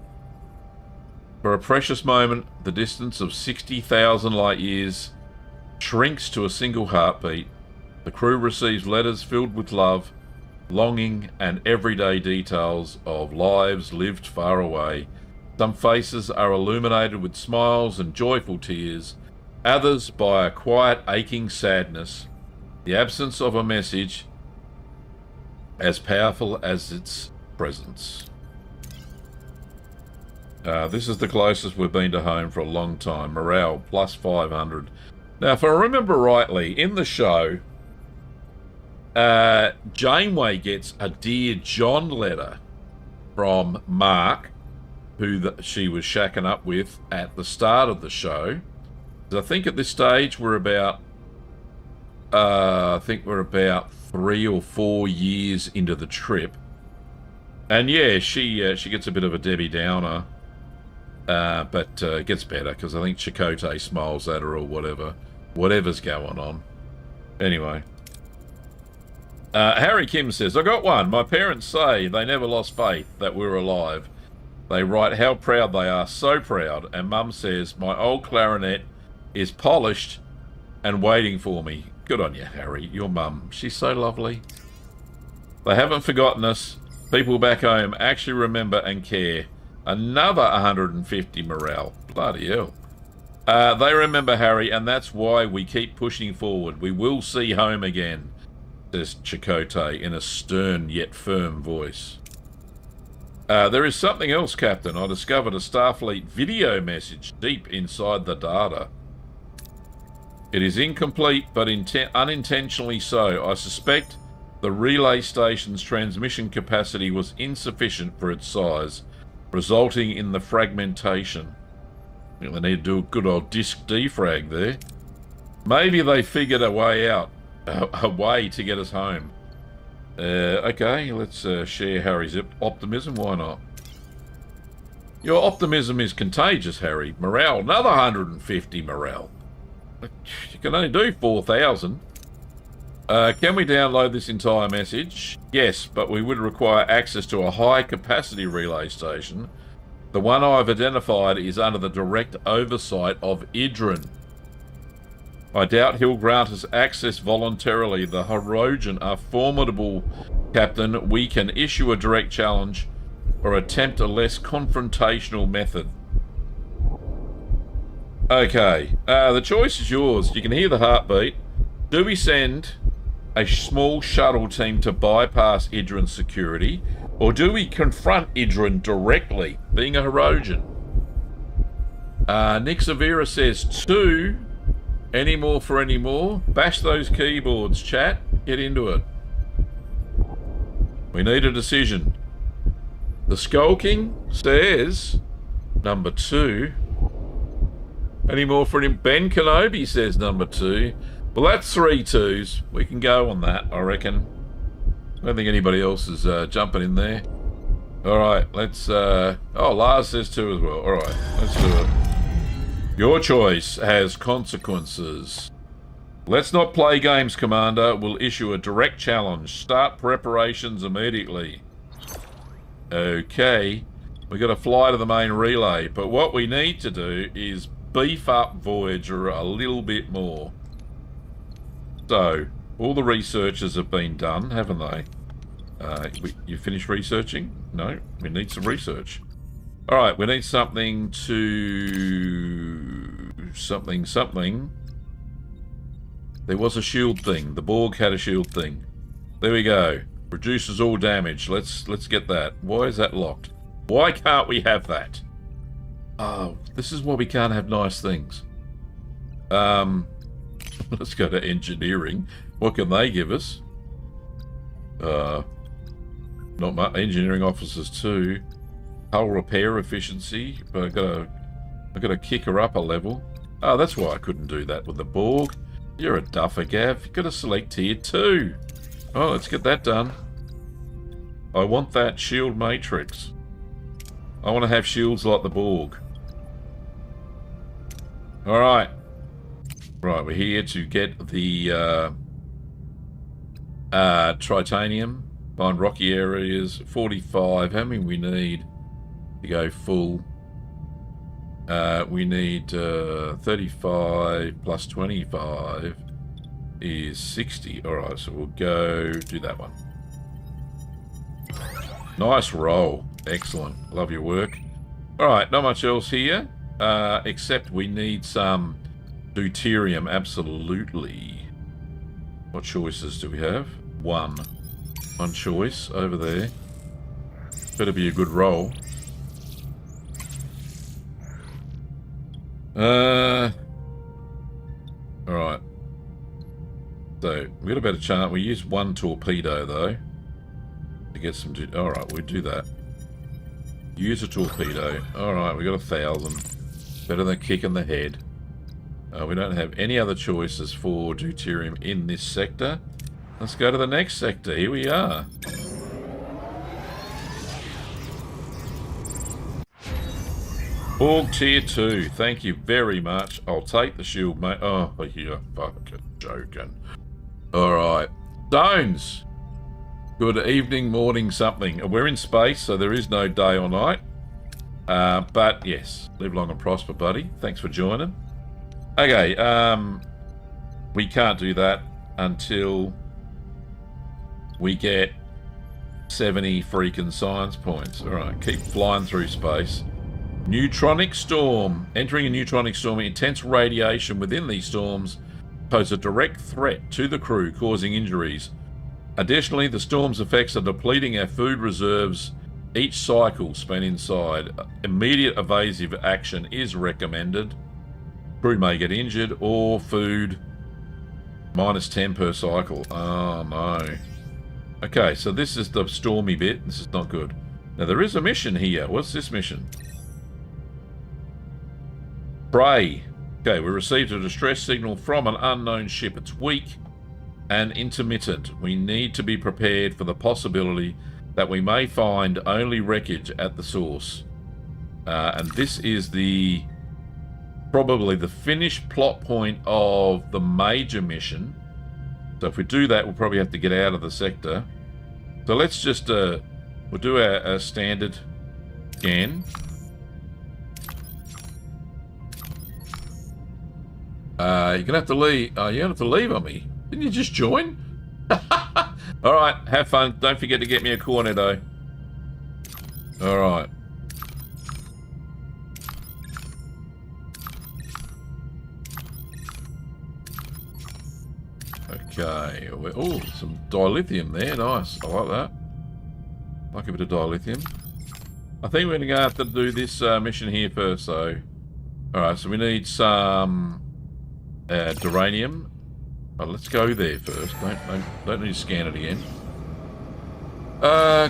For a precious moment, the distance of 60,000 light years shrinks to a single heartbeat. The crew receives letters filled with love, longing, and everyday details of lives lived far away. Some faces are illuminated with smiles and joyful tears, others by a quiet, aching sadness. The absence of a message as powerful as its presence. This is the closest we've been to home for a long time. Morale, plus 500. Now, if I remember rightly, in the show, Janeway gets a Dear John letter from Mark, who she was shacking up with at the start of the show. I think at this stage we're about, 3 or 4 years into the trip, and yeah, she gets a bit of a Debbie Downer, but gets better because I think Chakotay smiles at her or whatever's going on. Anyway. Harry Kim says, I got one. My parents say they never lost faith that we're alive. They write how proud they are, so proud. And Mum says, my old clarinet is polished and waiting for me. Good on you, Harry. Your mum, she's so lovely. They haven't forgotten us. People back home actually remember and care. Another 150 morale. Bloody hell. They remember Harry, and that's why we keep pushing forward. We will see home again, says Chakotay in a stern yet firm voice. There is something else, Captain. I discovered a Starfleet video message deep inside the data. It is incomplete, but unintentionally so. I suspect the relay station's transmission capacity was insufficient for its size, resulting in the fragmentation. They need to do a good old disk defrag there. Maybe they figured a way out. A way to get us home. Okay, let's share Harry's optimism. Why not? Your optimism is contagious, Harry. Morale, another 150 morale. You can only do 4,000. Can we download this entire message? Yes, but we would require access to a high-capacity relay station. The one I've identified is under the direct oversight of Hirogen. I doubt he'll grant us access voluntarily. The Hirogen are formidable, Captain. We can issue a direct challenge or attempt a less confrontational method. Okay, the choice is yours. You can hear the heartbeat. Do we send a small shuttle team to bypass Hirogen's security, or do we confront Hirogen directly, being a Hirogen? Nick Severa says 2. Any more for any more? Bash those keyboards, chat. Get into it. We need a decision. The Skull King says number 2. Any more for him? Ben Kenobi says number 2. Well, that's 3 2s. We can go on that, I reckon. I don't think anybody else is jumping in there. All right, let's... oh, Lars says 2 as well. All right, let's do it. Your choice has consequences. Let's not play games, Commander. We'll issue a direct challenge. Start preparations immediately. Okay. We've got to fly to the main relay. But what we need to do is beef up Voyager a little bit more. So, all the researchers have been done, haven't they? You finished researching? No, we need some research. All right, we need something to... Something. There was a shield thing. The Borg had a shield thing. There we go. Reduces all damage. Let's get that. Why is that locked? Why can't we have that? Oh, this is why we can't have nice things. Let's go to engineering. What can they give us? Not much. Engineering officers too. Hull repair efficiency, but I gotta kick her up a level. Oh, that's why I couldn't do that with the Borg. You're a duffer, Gav. You've got to select tier 2. Oh, let's get that done. I want that shield matrix. I want to have shields like the Borg. Alright. Right, we're here to get the tritanium. Find rocky areas. 45. How many we need to go full? We need 35 plus 25 is 60. Alright, so we'll go do that one. Nice roll. Excellent. Love your work. Alright, not much else here. Except we need some deuterium. Absolutely. What choices do we have? One choice over there. Better be a good roll. Alright. So, we've got a better chance. We use 1 torpedo, though, to get some... Alright, we'll do that. Use a torpedo. Alright, we got 1,000. Better than kicking the head. We don't have any other choices for deuterium in this sector. Let's go to the next sector. Here we are. Borg tier 2. Thank you very much. I'll take the shield, mate. Oh, you're fucking joking. Alright. Stones. Good evening, morning, something. We're in space, so there is no day or night. But, yes. Live long and prosper, buddy. Thanks for joining. Okay, we can't do that until we get 70 freaking science points. Alright, keep flying through space. Neutronic storm. Entering a neutronic storm, intense radiation within these storms pose a direct threat to the crew, causing injuries. Additionally, the storm's effects are depleting our food reserves each cycle spent inside. Immediate evasive action is recommended. Crew may get injured, or food -10 per cycle. Oh no. Okay, so this is the stormy bit. This is not good. Now there is a mission here. What's this mission? Prey. Okay, we received a distress signal from an unknown ship. It's weak and intermittent. We need to be prepared for the possibility that we may find only wreckage at the source. And this is probably the finished plot point of the major mission. So if we do that, we'll probably have to get out of the sector. So let's just we'll do our standard scan. You're gonna have to leave. You're gonna have to leave on me. Didn't you just join? All right, have fun. Don't forget to get me a cornetto. All right. Okay. Oh, some dilithium there. Nice. I like that. Like a bit of dilithium. I think we're gonna have to do this mission here first, though. All right. So we need some duranium. Oh, let's go there first. Don't need to scan it again.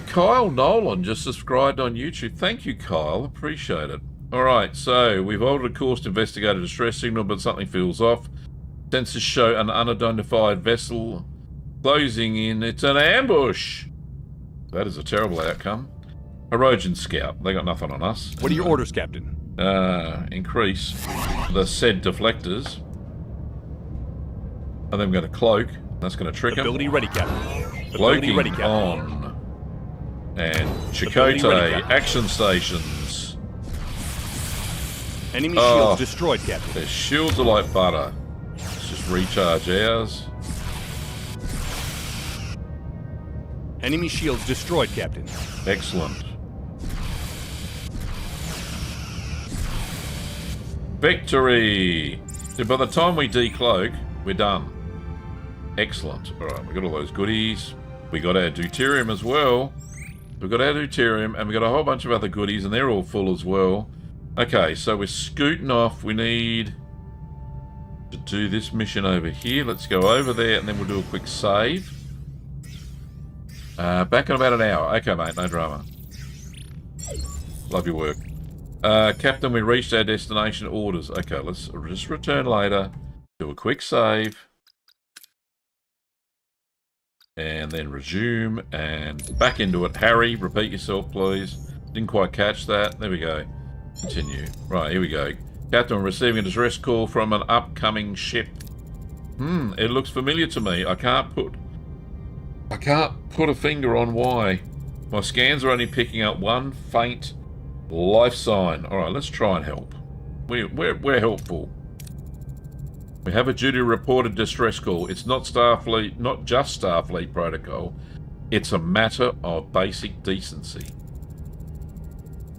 Kyle Nolan just subscribed on YouTube. Thank you, Kyle. Appreciate it. All right, so we've altered course to investigate a distress signal, but something feels off. Sensors show an unidentified vessel closing in. It's an ambush. That is a terrible outcome. Hirogen scout. They got nothing on us. What are your orders, Captain? Increase the said deflectors. And then I'm going to cloak. That's going to trick him. Ability ready, Captain. Ability Cloaking ready, Captain. on. And Ability Chakotay, ready, Captain. action stations. Enemy shields destroyed, Captain. Their shields are like butter. Let's just recharge ours. Enemy shields destroyed, Captain. Excellent. Victory! So by the time we decloak, we're done. Excellent. Alright, we got all those goodies. We got our deuterium as well. We've got our deuterium, and we got a whole bunch of other goodies, and they're all full as well. Okay, so we're scooting off. We need to do this mission over here. Let's go over there, and then we'll do a quick save. Back in about an hour. Okay, mate, no drama. Love your work. Captain, we reached our destination. Orders. Okay, let's just return later. Do a quick save. And then resume and back into it. Harry, repeat yourself, please. Didn't quite catch that. There we go. Continue. Right, here we go. Captain, receiving a distress call from an upcoming ship. It looks familiar to me. I can't put a finger on why. My scans are only picking up one faint life sign. Alright, let's try and help. We're helpful. We have a duty reported distress call. It's not Starfleet, not just Starfleet protocol. It's a matter of basic decency.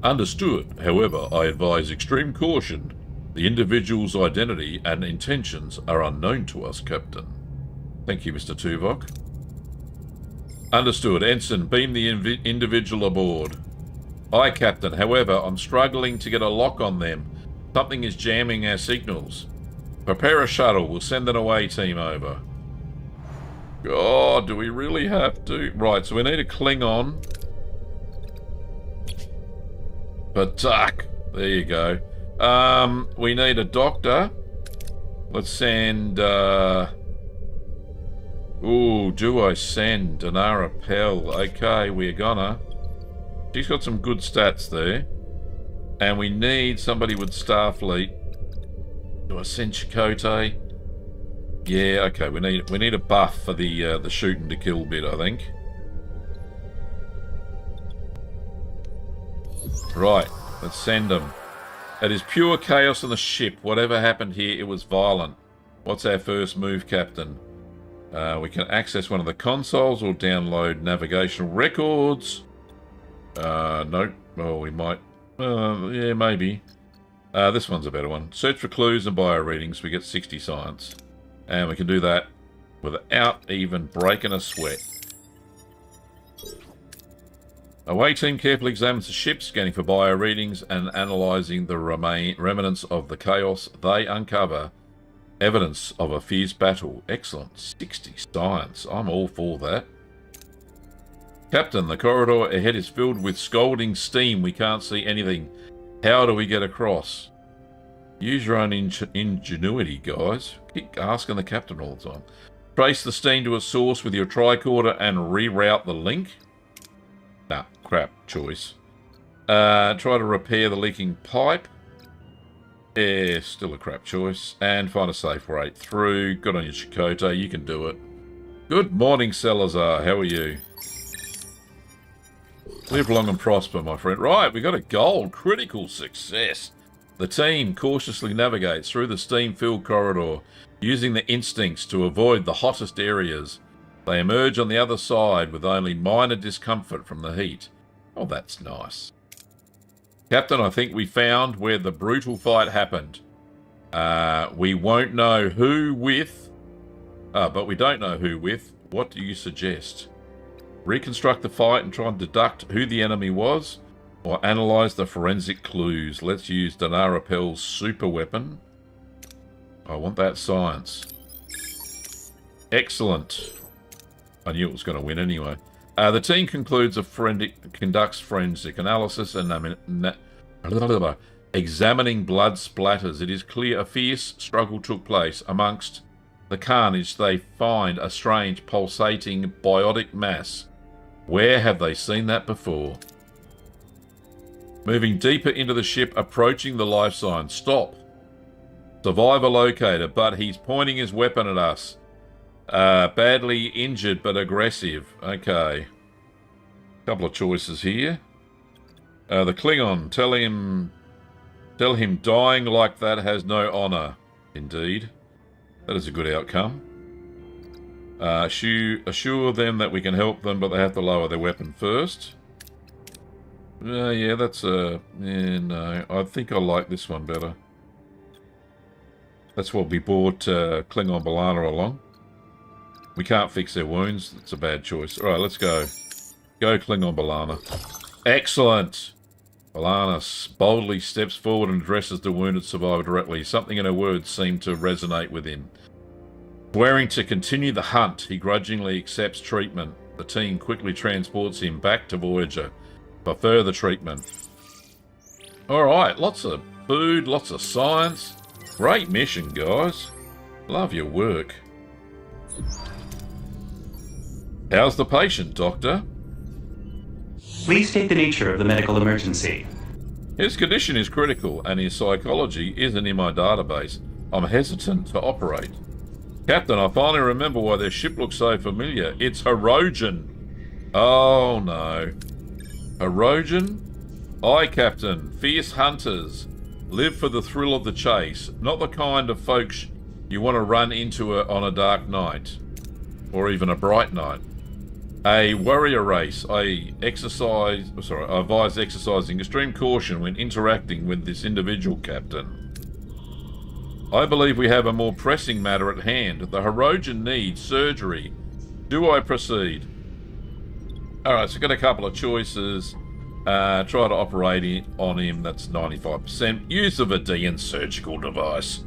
Understood. However, I advise extreme caution. The individual's identity and intentions are unknown to us, Captain. Thank you, Mr. Tuvok. Understood. Ensign, beam the individual aboard. Aye, Captain. However, I'm struggling to get a lock on them. Something is jamming our signals. Prepare a shuttle. We'll send an away team over. God, do we really have to? Right, so we need a Klingon. Batak. There you go. We need a doctor. Let's send, ooh, do I send Danara Pell? Okay, we're gonna. She's got some good stats there. And we need somebody with Starfleet. Do I send Chakotay? Yeah, okay, we need a buff for the shooting to kill bit, I think. Right, let's send them. It is pure chaos on the ship. Whatever happened here, it was violent. What's our first move, Captain? We can access one of the consoles or download navigational records. Nope. Well, we might. Yeah, maybe. This one's a better one. Search for clues and bio readings. We get 60 science. And we can do that without even breaking a sweat. Away team carefully examines the ship, scanning for bio readings and analysing the remnants of the chaos. They uncover evidence of a fierce battle. Excellent. 60 science. I'm all for that. Captain, the corridor ahead is filled with scalding steam. We can't see anything. How do we get across? Use your own ingenuity, guys. Keep asking the captain all the time. Trace the steam to a source with your tricorder and reroute the link. Nah, crap choice. Try to repair the leaking pipe. Yeah, still a crap choice. And find a safe right through. Good on you, Chakotay. You can do it. Good morning, Salazar. How are you? Live long and prosper, my friend. Right, we got a gold. Critical success. The team cautiously navigates through the steam-filled corridor, using their instincts to avoid the hottest areas. They emerge on the other side with only minor discomfort from the heat. Oh, that's nice. Captain, I think we found where the brutal fight happened. We won't know who with, but we don't know who with. What do you suggest? Reconstruct the fight and try and deduct who the enemy was, or analyse the forensic clues. Let's use Danara Pell's super weapon. I want that science. Excellent. I knew it was going to win anyway. The team concludes conducts forensic analysis and examining blood splatters. It is clear a fierce struggle took place amongst the carnage, they find a strange pulsating biotic mass. Where have they seen that before? Moving deeper into the ship, approaching the life sign. Stop. Survivor located, but he's pointing his weapon at us. Badly injured but aggressive. Okay. Couple of choices here. The Klingon, tell him dying like that has no honor. Indeed. That is a good outcome. Assure them that we can help them, but they have to lower their weapon first. Yeah, that's a... Yeah, no. I think I like this one better. That's what we brought Klingon Balana along. We can't fix their wounds. That's a bad choice. Alright, let's go. Go Klingon Balana. Excellent! Balana boldly steps forward and addresses the wounded survivor directly. Something in her words seemed to resonate with him. Swearing to continue the hunt, he grudgingly accepts treatment. The team quickly transports him back to Voyager for further treatment. Alright, lots of food, lots of science. Great mission, guys. Love your work. How's the patient, Doctor? Please state the nature of the medical emergency. His condition is critical, and his psychology isn't in my database. I'm hesitant to operate. Captain, I finally remember why their ship looks so familiar. It's Hirogen. Oh, no. Hirogen? Aye, Captain. Fierce hunters. Live for the thrill of the chase. Not the kind of folks you want to run into on a dark night. Or even a bright night. A warrior race. I advise exercising extreme caution when interacting with this individual, Captain. I believe we have a more pressing matter at hand. The Hirogen needs surgery. Do I proceed? Alright, so got a couple of choices. Try to operate on him. That's 95%. Use of a Vidian surgical device.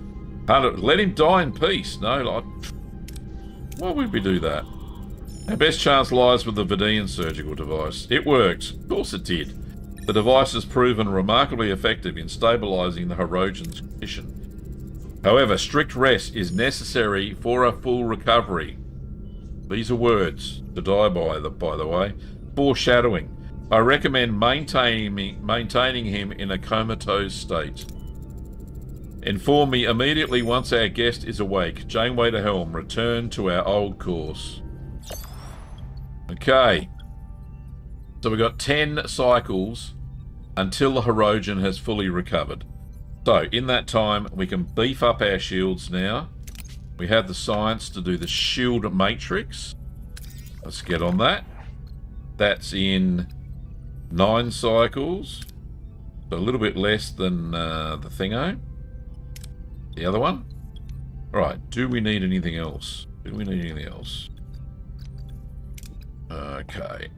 Let him die in peace. No, like... Why would we do that? Our best chance lies with the Vidian surgical device. It works. Of course it did. The device has proven remarkably effective in stabilizing the Hirogen's condition. However, strict rest is necessary for a full recovery. These are words to die by the way. Foreshadowing. I recommend maintaining him in a comatose state. Inform me immediately once our guest is awake. Janeway to helm. Return to our old course. Okay. So we've got 10 cycles until the Hirogen has fully recovered. So, in that time, we can beef up our shields now. We have the science to do the shield matrix. Let's get on that. That's in 9 cycles. So a little bit less than the thingo. The other one. Alright, do we need anything else? Okay.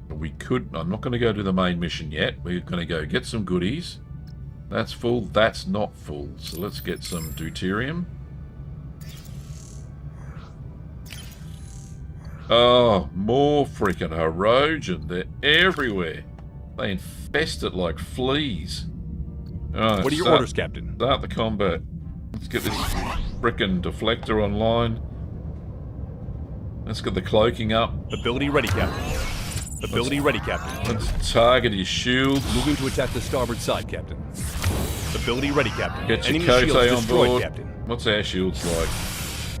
We could... I'm not going to go to the main mission yet. We're going to go get some goodies. That's full. That's not full. So let's get some deuterium. Oh, more freaking Hirogen. They're everywhere. They infest it like fleas. Right, What are your orders, Captain? Start the combat. Let's get this frickin' deflector online. Let's get the cloaking up. Ability ready, Captain. Ability ready, Captain. Let's target his shield. Moving to attack the starboard side, Captain. Ability ready, Captain. Get your Enemy Kote shields on destroyed, board. Captain. What's our shields like?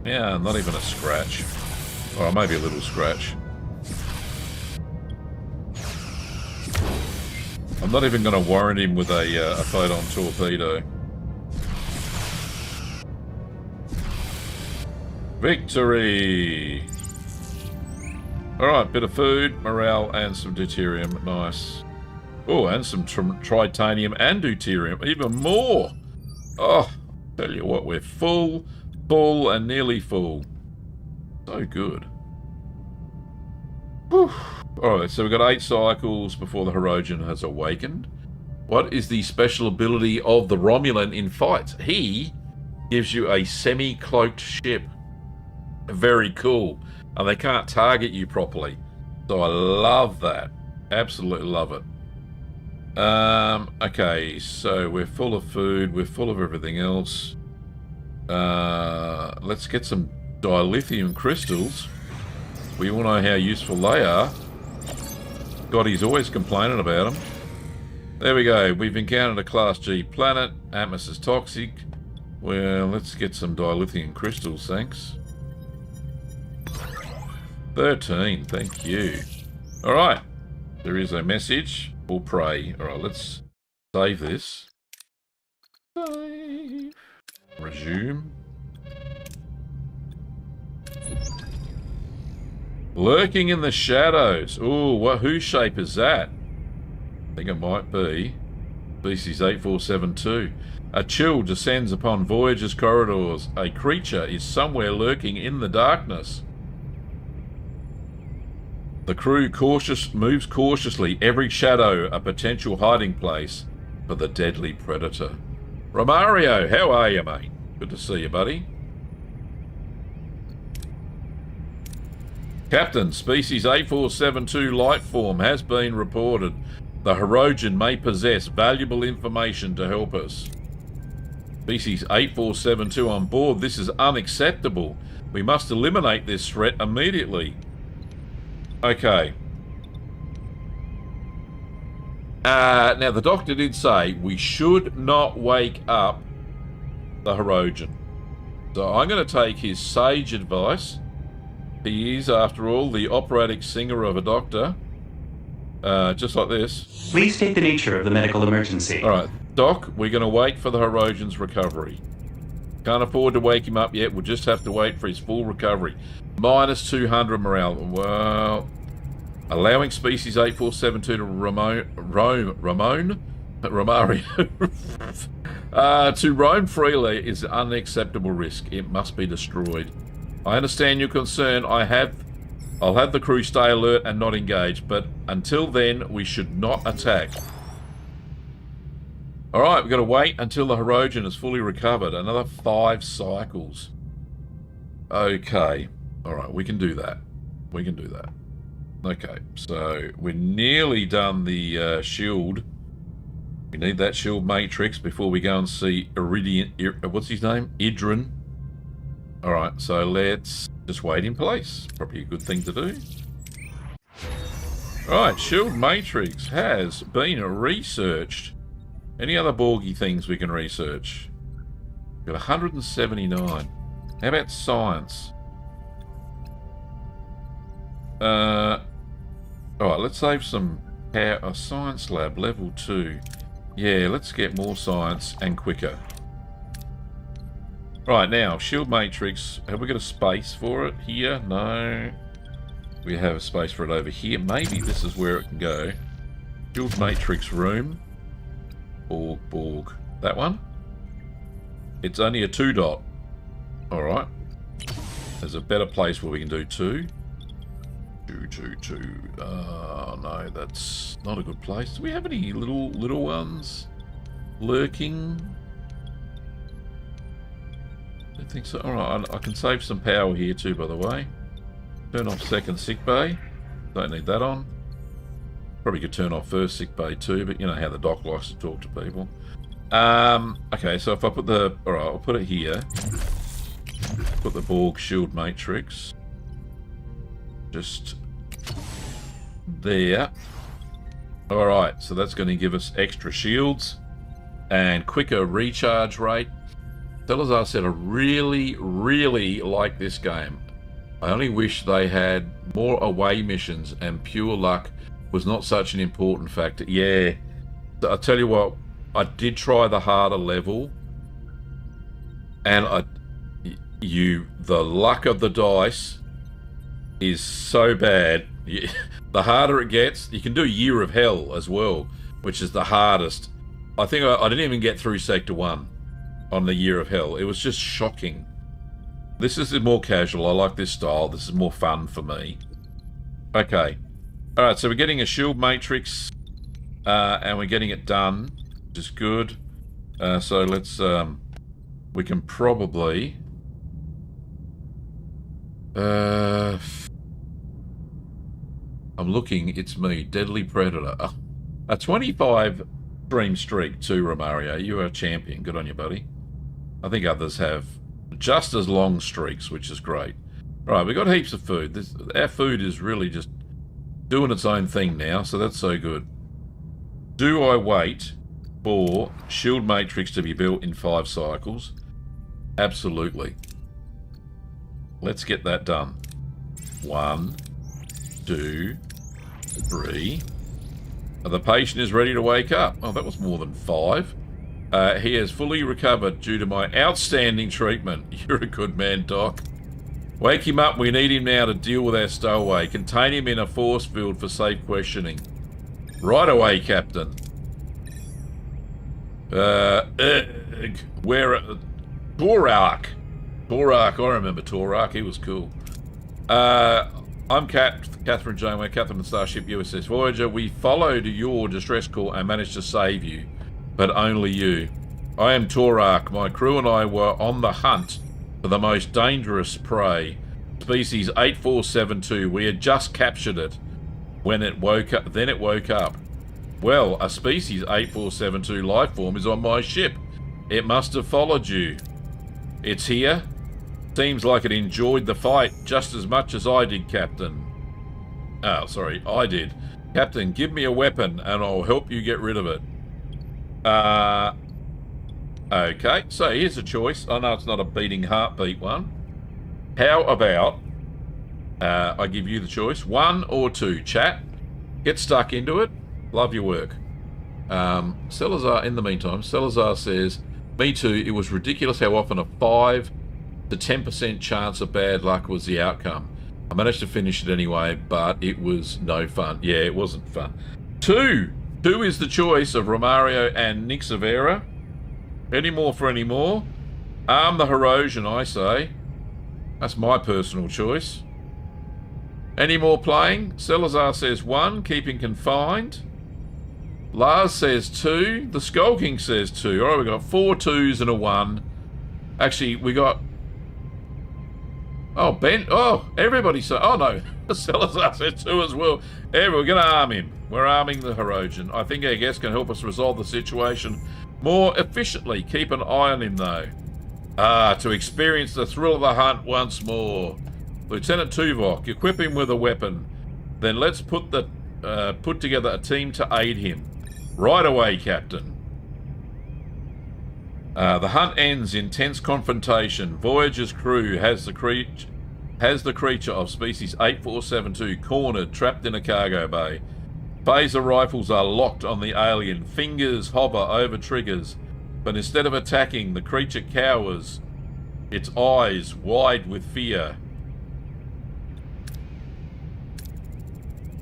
Yeah, not even a scratch. Or maybe a little scratch. I'm not even going to warrant him with a photon torpedo. Victory! Alright, bit of food, morale, and some deuterium. Nice. Oh, and some tritanium and deuterium. Even more! Oh, tell you what, we're full, and nearly full. So good. Alright, so we've got 8 cycles before the Hirogen has awakened. What is the special ability of the Romulan in fight? He gives you a semi-cloaked ship. Very cool. And they can't target you properly. So I love that. Absolutely love it. Okay, so we're full of food. We're full of everything else. Let's get some dilithium crystals. We all know how useful they are. God, he's always complaining about them. There we go. We've encountered a Class G planet. Atmos is toxic. Well, let's get some dilithium crystals, thanks. 13, thank you. Alright. There is a message. We'll pray. Alright, let's save this. Save. Resume. Lurking in the shadows. Ooh, whose shape is that? I think it might be species 8472. A chill descends upon Voyager's corridors. A creature is somewhere lurking in the darkness. The crew moves cautiously, every shadow a potential hiding place for the deadly predator. Romario, how are you, mate? Good to see you, buddy. Captain, species 8472 life form has been reported. The Hirogen may possess valuable information to help us. Species 8472 on board. This is unacceptable. We must eliminate this threat immediately. Okay. Now, the doctor did say we should not wake up the Hirogen. So I'm going to take his sage advice. He is, after all, the operatic singer of a doctor. Just like this. Please state the nature of the medical emergency. Alright, Doc, we're going to wait for the Hirogen's recovery. Can't afford to wake him up yet. We'll just have to wait for his full recovery. Minus 200 morale. Well, allowing species 8472 to to roam freely is an unacceptable risk. It must be destroyed. I understand your concern. I'll have the crew stay alert and not engage, but until then, we should not attack. Alright, we've got to wait until the Hirogen is fully recovered. Another 5 cycles. Okay. Alright, we can do that. We can do that. Okay, so we're nearly done the shield. We need that shield matrix before we go and see what's his name? Idrin. Alright, so let's just wait in place. Probably a good thing to do. Alright, shield matrix has been researched. Any other Borgy things we can research? We've got 179. How about science? Alright, let's save some power. Science lab, level 2. Yeah, let's get more science and quicker. Right, now, shield matrix. Have we got a space for it here? No. We have a space for it over here. Maybe this is where it can go. Shield matrix room. Borg. That one? It's only a 2 dot. Alright. There's a better place where we can do 2. 2. Oh, no, that's not a good place. Do we have any little ones lurking? I don't think so. Alright, I can save some power here too, by the way. Turn off second sick bay. Don't need that on. Probably could turn off first sick bay too, but you know how the doc likes to talk to people. Okay, so if I put the... Alright, I'll put it here. Put the Borg shield matrix. Just there. Alright, so that's going to give us extra shields and quicker recharge rate. Salazar said, I really like this game. I only wish they had more away missions and pure luck was not such an important factor. Yeah, I'll tell you what, I did try the harder level, and the luck of the dice is so bad. The harder it gets, you can do Year of Hell as well, which is the hardest. I think I didn't even get through Sector 1 on the Year of Hell. It was just shocking. This is more casual. I like this style. This is more fun for me. Okay. Alright, so we're getting a shield matrix, and we're getting it done, which is good. So let's, we can probably... I'm looking, it's me, Deadly Predator. A 25 stream streak too, Romario. You are a champion. Good on you, buddy. I think others have just as long streaks, which is great. Right, we got heaps of food. Our food is really just doing its own thing now, so that's so good. Do I wait for shield matrix to be built in 5 cycles? Absolutely. Let's get that done. 1, 2, 3. The patient is ready to wake up. Oh, that was more than 5. He has fully recovered due to my outstanding treatment. You're a good man, Doc. Wake him up. We need him now to deal with our stowaway. Contain him in a force field for safe questioning. Right away, Captain. Where... Torak. Torak. I remember Torak. He was cool. I'm Catherine Janeway, Captain of Starship USS Voyager. We followed your distress call and managed to save you. But only you. I am Torak. My crew and I were on the hunt for the most dangerous prey. Species 8472. We had just captured it when it woke up. Then it woke up. Well, a species 8472 life form is on my ship. It must have followed you. It's here. Seems like it enjoyed the fight just as much as I did, Captain. Oh, sorry, I did. Captain, give me a weapon and I'll help you get rid of it. Okay, so here's a choice. I know it's not a beating heartbeat one. How about I give you the choice? 1 or 2, chat. Get stuck into it. Love your work. Salazar, in the meantime, Salazar says, me too, it was ridiculous how often a 5 to 10% chance of bad luck was the outcome. I managed to finish it anyway, but it was no fun. Yeah, it wasn't fun. 2 is the choice of Romario and Nick Severa. Any more for any more? Arm the Hirogen, I say. That's my personal choice. Any more playing? Salazar says 1, keeping confined. Lars says 2. The Skulking says 2. All right, we got 4 2s and a 1. Actually, we got... Oh, Ben... Oh, everybody said... Oh, no. Salazar says 2 as well. We're going to arm him. We're arming the Hirogen. I think our guest can help us resolve the situation more efficiently. Keep an eye on him, though. To experience the thrill of the hunt once more. Lieutenant Tuvok, equip him with a weapon. Then let's put together a team to aid him. Right away, Captain. The hunt ends in tense confrontation. Voyager's crew has the creature of species 8472 cornered, trapped in a cargo bay. Phaser rifles are locked on the alien. Fingers hover over triggers. But instead of attacking, the creature cowers, its eyes wide with fear.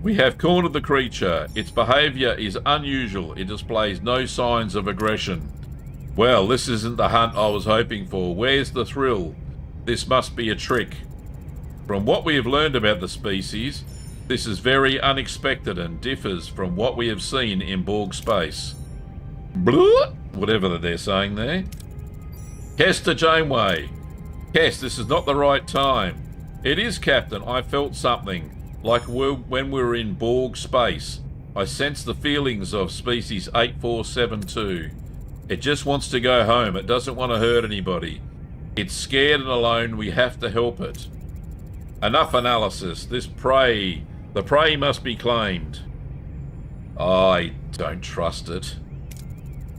We have cornered the creature. Its behavior is unusual. It displays no signs of aggression. Well, this isn't the hunt I was hoping for. Where's the thrill? This must be a trick. From what we have learned about the species, this is very unexpected and differs from what we have seen in Borg space. Blah! Whatever that they're saying there. Kester Janeway. Kess, this is not the right time. It is, Captain. I felt something. Like when we were in Borg space. I sense the feelings of species 8472. It just wants to go home. It doesn't want to hurt anybody. It's scared and alone. We have to help it. Enough analysis. The prey must be claimed. I don't trust it.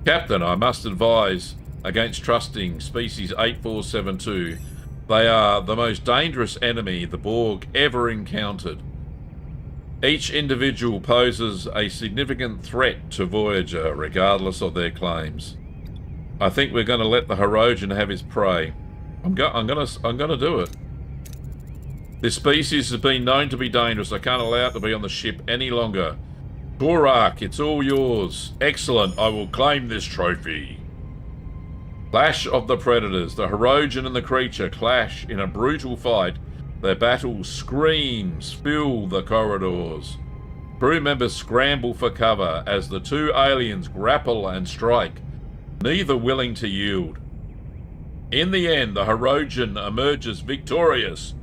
Captain, I must advise against trusting species 8472. They are the most dangerous enemy the Borg ever encountered. Each individual poses a significant threat to Voyager, regardless of their claims. I think we're going to let the Hirogen have his prey. I'm gonna do it. This species has been known to be dangerous. I can't allow it to be on the ship any longer. Torak, it's all yours. Excellent. I will claim this trophy. Clash of the Predators. The Hirogen and the creature clash in a brutal fight. Their battle screams fill the corridors. Crew members scramble for cover as the two aliens grapple and strike, neither willing to yield. In the end, the Hirogen emerges victorious,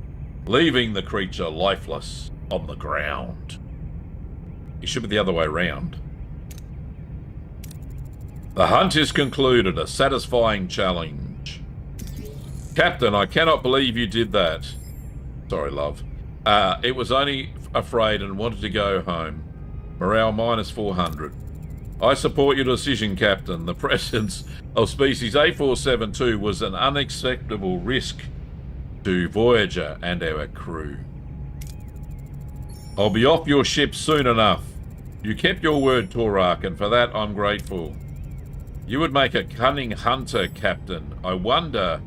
leaving the creature lifeless on the ground. It should be the other way round. The hunt is concluded, a satisfying challenge. Captain, I cannot believe you did that. Sorry, love. It was only afraid and wanted to go home. Morale minus 400. I support your decision, Captain. The presence of species A472 was an unacceptable risk to Voyager and our crew. I'll be off your ship soon enough. You kept your word, Torak, and for that I'm grateful. You would make a cunning hunter, Captain. I wonder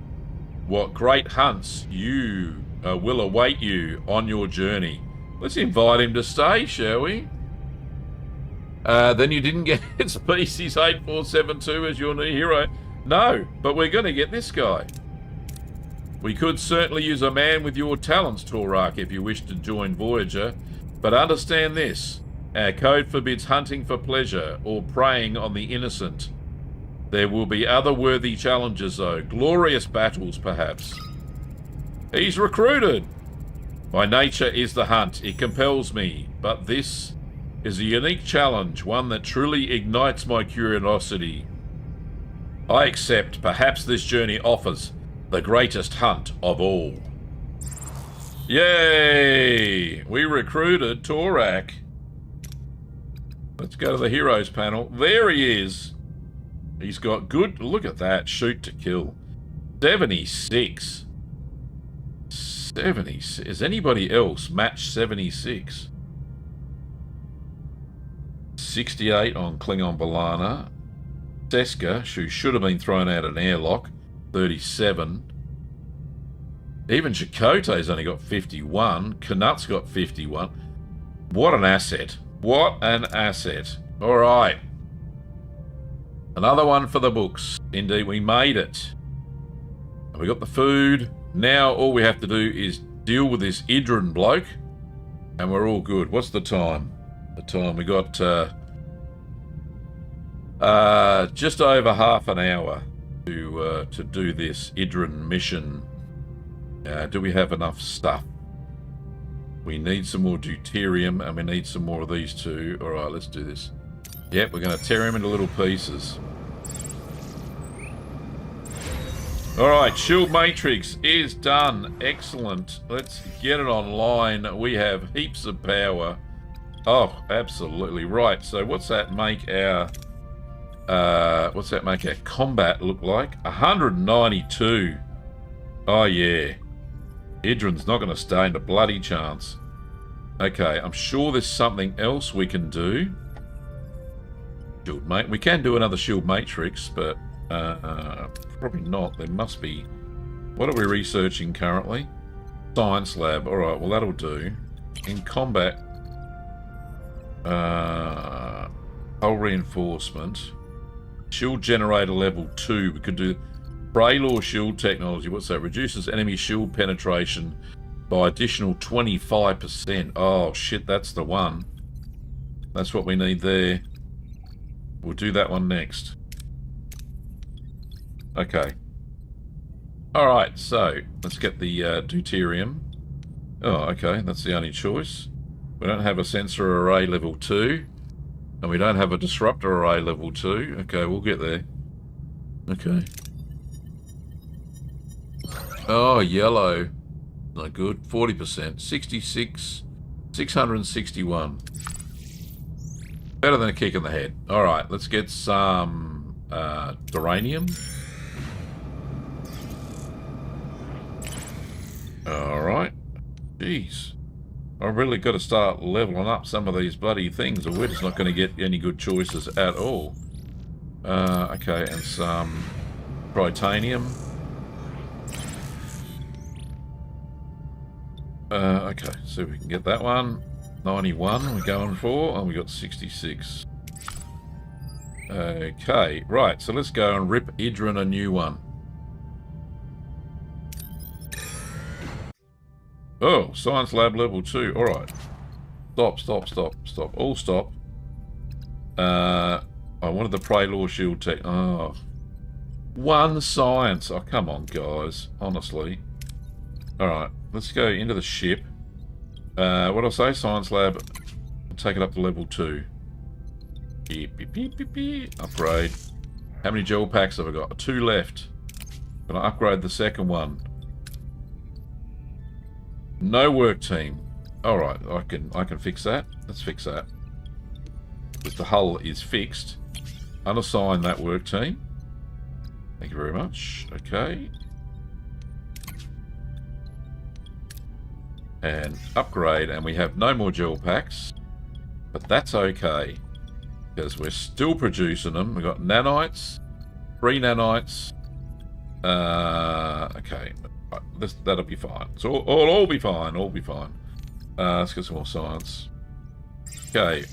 what great hunts you will await you on your journey. Let's invite him to stay, shall we? Then you didn't get species 8472 as your new hero. No, but we're going to get this guy. We could certainly use a man with your talents, Torak, if you wish to join Voyager. But understand this. Our code forbids hunting for pleasure or preying on the innocent. There will be other worthy challenges, though. Glorious battles, perhaps. He's recruited. My nature is the hunt. It compels me. But this is a unique challenge, one that truly ignites my curiosity. I accept. Perhaps this journey offers the greatest hunt of all. Yay! We recruited Torak. Let's go to the heroes panel. There he is. He's got good... Look at that. Shoot to kill. 76. 76. Is anybody else match 76? 68 on Klingon Balana. Seska, who should have been thrown out an airlock. 37. Even Chakotay's only got 51. Knut's got 51. What an asset. What an asset. All right. Another one for the books. Indeed, we made it. We got the food. Now all we have to do is deal with this Idrin bloke, and we're all good. What's the time? The time we got just over half an hour to do this Idrin mission. Do we have enough stuff? We need some more deuterium, and we need some more of these two. All right, let's do this. Yep, we're going to tear him into little pieces. Alright, shield matrix is done. Excellent. Let's get it online. We have heaps of power. Oh, absolutely. Right, so what's that make our combat look like? 192. Oh yeah. Idrin's not going to stand a bloody chance. Okay, I'm sure there's something else we can do. Shield mate. We can do another shield matrix, but probably not. There must be. What are we researching currently? Science lab. All right. Well, that'll do. In combat, hull reinforcement, shield generator level 2. We could do Braylor shield technology. What's that? Reduces enemy shield penetration by additional 25%. Oh shit, that's the one. That's what we need there. We'll do that one next. Okay. Alright, so let's get the deuterium. Oh, okay, that's the only choice. We don't have a sensor array level 2. And we don't have a disruptor array level 2. Okay, we'll get there. Okay. Oh, yellow. Not good. 40%. 66. 661. Better than a kick in the head. Alright, let's get some duranium. Alright. Jeez. I've really got to start leveling up some of these bloody things, or we're just not going to get any good choices at all. Okay, and some tritanium. Okay, so we can get that one. 91 we're going for, and we got 66. Okay, right, so let's go and rip Idrin a new one. Oh, science lab level 2. Alright. Stop. All stop. I wanted the Praylor shield tech. Oh. One science. Oh, come on, guys. Honestly. Alright, let's go into the ship. What I'll say, science lab. Take it up to level 2. Beep. Upgrade. How many gel packs have I got? 2 left. Can I upgrade the second one? No work team. Alright, I can fix that. Let's fix that. Because the hull is fixed. Unassign that work team. Thank you very much. Okay. And upgrade, and we have no more gel packs. But that's okay. Because we're still producing them. We've got nanites. 3 nanites. Okay. That'll be fine. So all be fine. All be fine. Let's get some more science. Okay.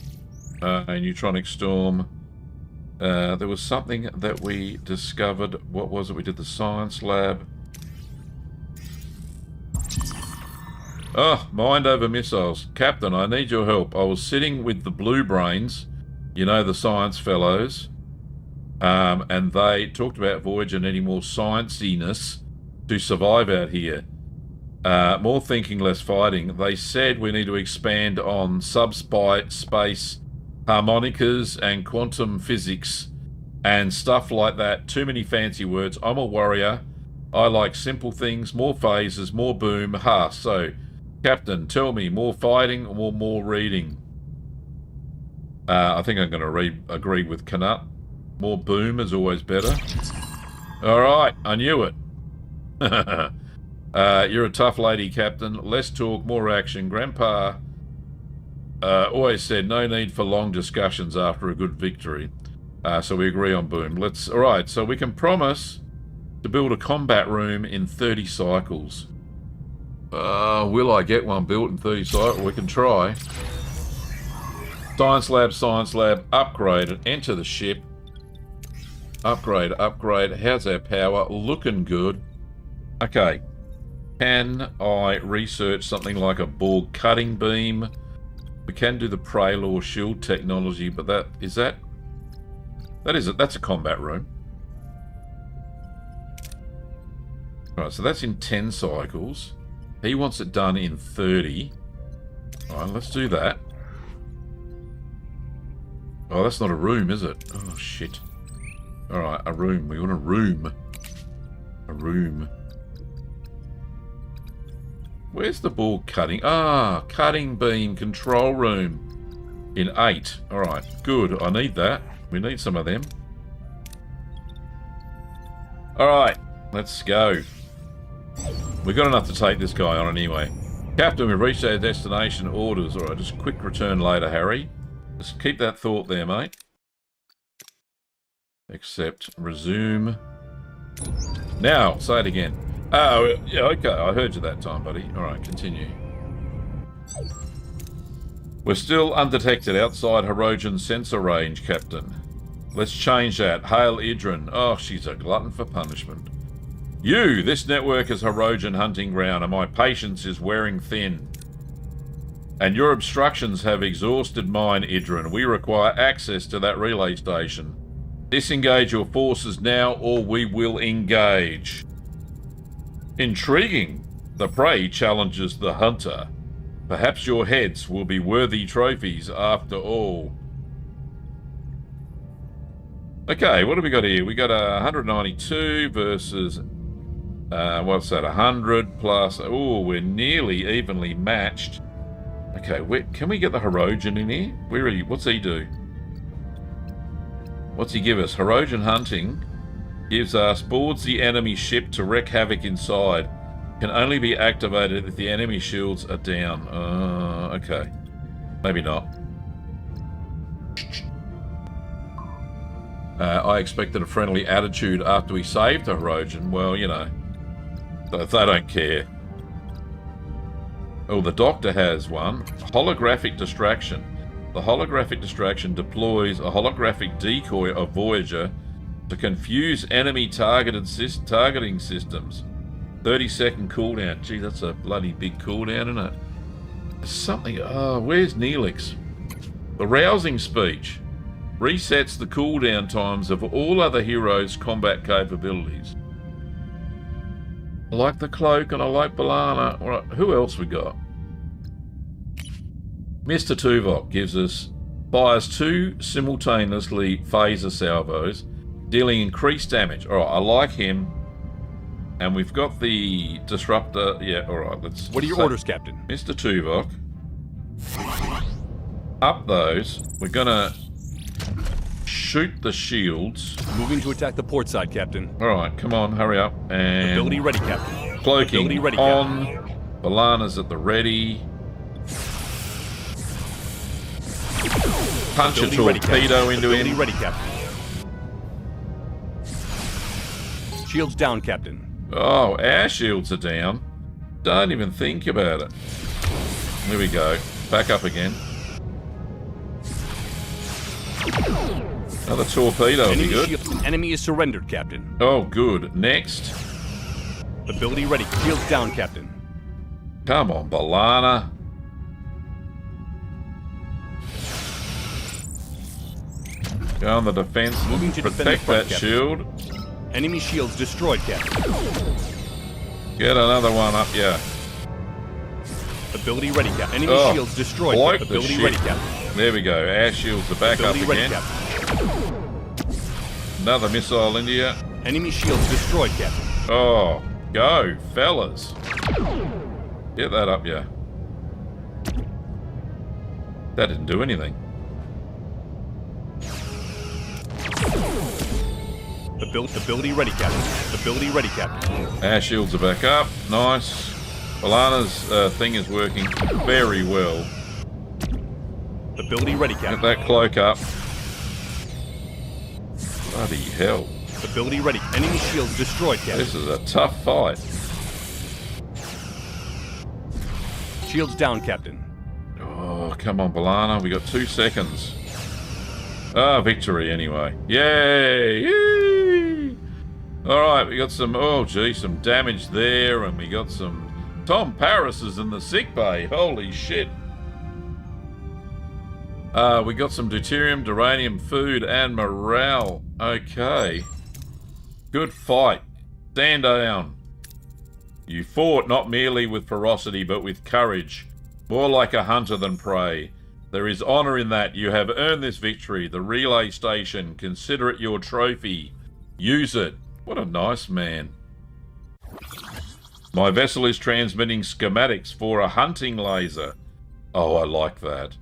Neutronic storm. There was something that we discovered. What was it? We did the science lab. Oh, mind over missiles. Captain, I need your help. I was sitting with the blue brains, you know, the science fellows, and they talked about Voyager needing more scienciness to survive out here. More thinking, less fighting. They said we need to expand on subspace harmonicas and quantum physics and stuff like that. Too many fancy words. I'm a warrior. I like simple things, more phases, more boom. Ha, so, Captain, tell me, more fighting or more reading? I think I'm going to agree with Canut. More boom is always better. Alright, I knew it. You're a tough lady, Captain. Less talk, more action. Grandpa always said no need for long discussions after a good victory. So we agree on boom. Alright, so we can promise to build a combat room in 30 cycles. Will I get one built in 30 cycles? We can try. Science lab, upgrade and enter the ship. Upgrade. How's our power? Looking good. Okay. Can I research something like a Borg cutting beam? We can do the Prelor shield technology, but that's a combat room. Alright, so that's in 10 cycles. He wants it done in 30. Alright, let's do that. Oh, that's not a room, is it? Oh, shit. Alright, a room. We want a room. A room. Where's the Borg cutting? Ah, cutting beam control room. In 8. Alright, good. I need that. We need some of them. Alright, let's go. We've got enough to take this guy on anyway. Captain, we've reached our destination. Orders. Alright, just quick return later, Harry. Just keep that thought there, mate. Accept. Resume. Now, say it again. Oh, yeah, okay. I heard you that time, buddy. Alright, continue. We're still undetected outside Hirogen sensor range, Captain. Let's change that. Hail Idrin. Oh, she's a glutton for punishment. This network is Hirogen hunting ground, and my patience is wearing thin. And your obstructions have exhausted mine, Idrin. We require access to that relay station. Disengage your forces now, or we will engage. Intriguing. The prey challenges the hunter. Perhaps your heads will be worthy trophies after all. Okay, what do we got here? We got 192 versus... what's that? 100 plus... Oh, we're nearly evenly matched. Okay, can we get the Hirogen in here? What's he do? What's he give us? Hirogen hunting gives us boards the enemy ship to wreak havoc inside. Can only be activated if the enemy shields are down. Okay. Maybe not. I expected a friendly attitude after we saved the Hirogen. Well, you know, they don't care. Oh, the Doctor has one. Holographic distraction. The holographic distraction deploys a holographic decoy of Voyager to confuse enemy targeting systems. 30-second cooldown. Gee, that's a bloody big cooldown, isn't it? There's something... Oh, where's Neelix? The rousing speech resets the cooldown times of all other heroes' combat capabilities. I like the cloak and I like B'Elanna. All right, who else we got? Mr. Tuvok fires 2 simultaneously phaser salvos, dealing increased damage. All right, I like him. And we've got the disruptor. Yeah, alright, let's... What are your orders, Captain? Mr. Tuvok. Up those. We're gonna shoot the shields. Moving to attack the port side, Captain. Alright, come on, hurry up. And Ability ready, Captain. cloaking Ability ready, on. Captain. Balana's at the ready. Punch a Ability ready, torpedo Captain. into Ability him. ready, Captain. Shields down, Captain. Oh, our shields are down. Don't even think about it. There we go. Back up again. Another torpedo would be good. Enemy is surrendered, Captain. Oh, good. Next. Ability ready. Shields down, Captain. Come on, Balana. Go on the defense. Moving to defend the Protect front, that Captain. shield. Enemy shields destroyed, Captain. Get another one up, yeah. Ability ready, Captain. Enemy Oh, shields destroyed. bloke Captain. the Ability shit. ready, Captain. There we go. Our shields are back Ability up ready, again. Captain. Another missile into you. Enemy shields destroyed, Captain. Oh, go, fellas. Get that up, yeah. That didn't do anything. Ability ready, Captain. Ability ready, Captain. Our shields are back up. Nice. Balana's thing is working very well. Ability ready, Get Captain. that cloak up. Bloody hell. Ability ready. Enemy shields destroyed, Captain. This is a tough fight. Shields down, Captain. Oh, come on, Balana. We got 2 seconds. Ah, victory anyway. Yay! Yay! Alright, we got some, oh gee, some damage there, and we got some... Tom Paris is in the sick bay. Holy shit. We got some deuterium, duranium, food, and morale. Okay. Good fight. Stand down. You fought not merely with ferocity, but with courage. More like a hunter than prey. There is honor in that. You have earned this victory. The relay station. Consider it your trophy. Use it. What a nice man. My vessel is transmitting schematics for a hunting laser. Oh, I like that.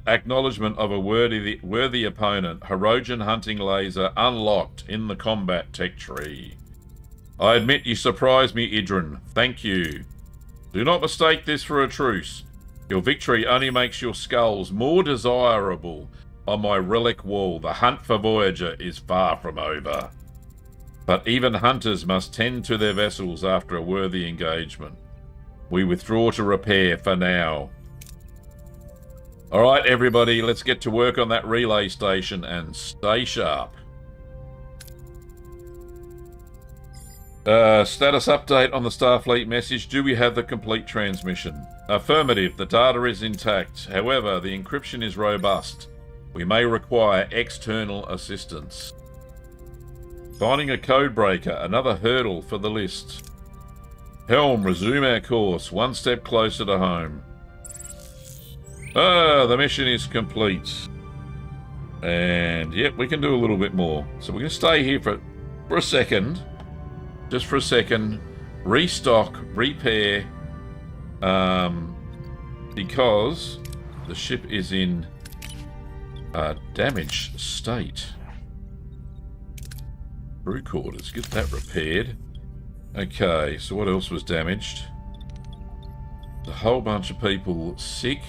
Acknowledgement of a worthy opponent. Hirogen hunting laser unlocked in the combat tech tree. I admit you surprised me, Idrin. Thank you. Do not mistake this for a truce. Your victory only makes your skulls more desirable on my relic wall. The hunt for Voyager is far from over. But even hunters must tend to their vessels after a worthy engagement. We withdraw to repair for now. Alright everybody, let's get to work on that relay station and stay sharp. Status update on the Starfleet message. Do we have the complete transmission? Affirmative, the data is intact. However, the encryption is robust. We may require external assistance. Finding a code breaker, another hurdle for the list. Helm, resume our course, one step closer to home. The mission is complete. And, yep, we can do a little bit more. So we're going to stay here for a second. Just for a second. Restock, repair. Because the ship is in a damaged state. Crew quarters, get that repaired. Okay, so what else was damaged? A whole bunch of people sick.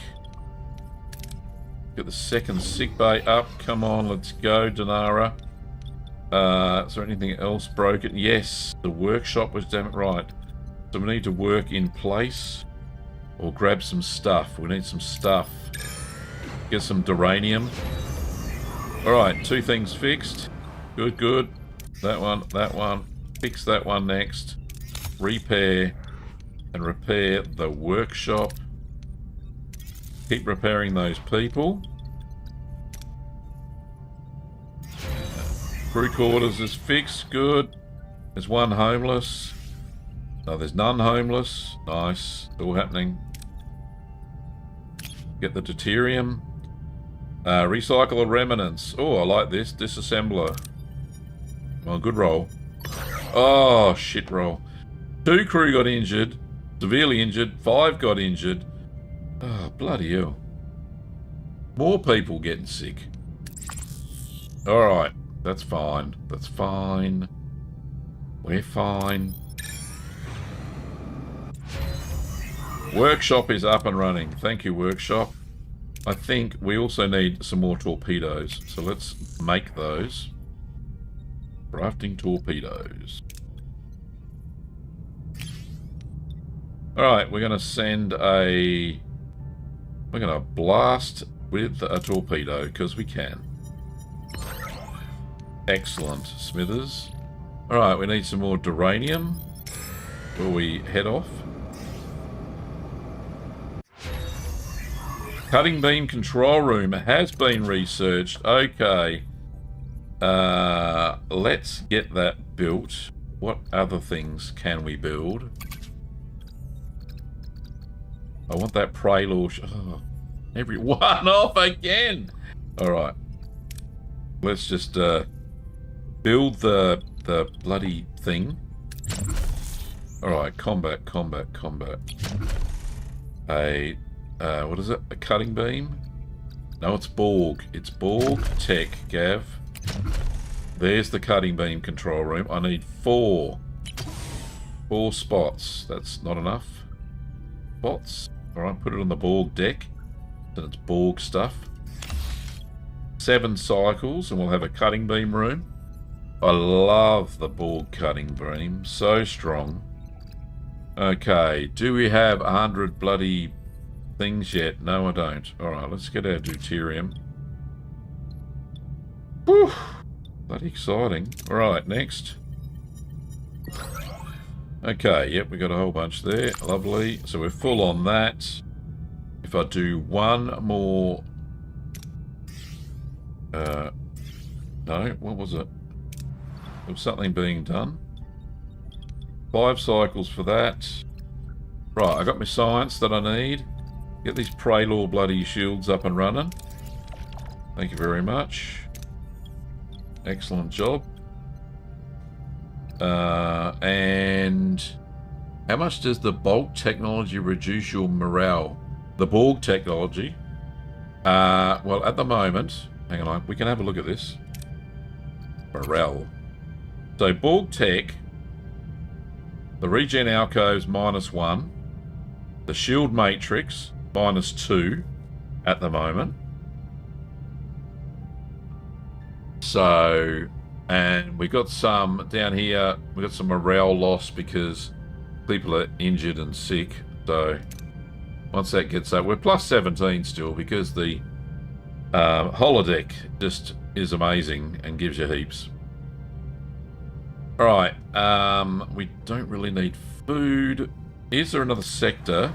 Get the second sick bay up. Come on, let's go, Danara. Is there anything else broken? Yes, the workshop was damaged. Right. So we need to work in place or grab some stuff. We need some stuff. Get some duranium. Alright, 2 things fixed. Good, good. That one. Fix that one next. Repair and repair the workshop. Keep repairing those people. Crew quarters is fixed. Good. There's one homeless. No, there's none homeless. Nice. It's all happening. Get the deuterium. Recycle the remnants. Oh, I like this. Disassembler. Well, good roll. Oh, shit roll. 2 crew got injured, severely injured, 5 got injured. Oh, bloody hell. More people getting sick. Alright, that's fine. That's fine. We're fine. Workshop is up and running. Thank you, workshop. I think we also need some more torpedoes. So let's make those. Crafting torpedoes. Alright, we're going to send a... We're going to blast with a torpedo, because we can. Excellent, Smithers. Alright, we need some more duranium before we head off. Cutting beam control room has been researched. Okay. Let's get that built. What other things can we build? I want that prey launch. Oh, every one off again. All right. Let's just build the bloody thing. All right. Combat. What is it? A cutting beam? No, it's Borg. It's Borg Tech, Gav. There's the cutting beam control room. I need 4 spots. That's not enough spots. Alright, put it on the Borg deck. Then it's Borg stuff. 7 cycles and we'll have a cutting beam room. I love the Borg cutting beam. So strong. Okay, do we have 100 bloody things yet? No, I don't. Alright, let's get our deuterium. Whew! Bloody exciting. Alright, next. Okay, yep, we got a whole bunch there. Lovely. So we're full on that. If I do one more... no, what was it? There was something being done. 5 cycles for that. Right, I got my science that I need. Get these Prelor bloody shields up and running. Thank you very much. Excellent job. And how much does the bulk technology reduce your morale? The Borg technology? Well, at the moment, hang on, we can have a look at this. Morale. So Borg tech, the regen alcoves -1, the shield matrix -2 at the moment. So, and we got some down here, we got some morale loss because people are injured and sick. So once that gets up, we're +17 still because the holodeck just is amazing and gives you heaps. Alright, we don't really need food. Is there another sector?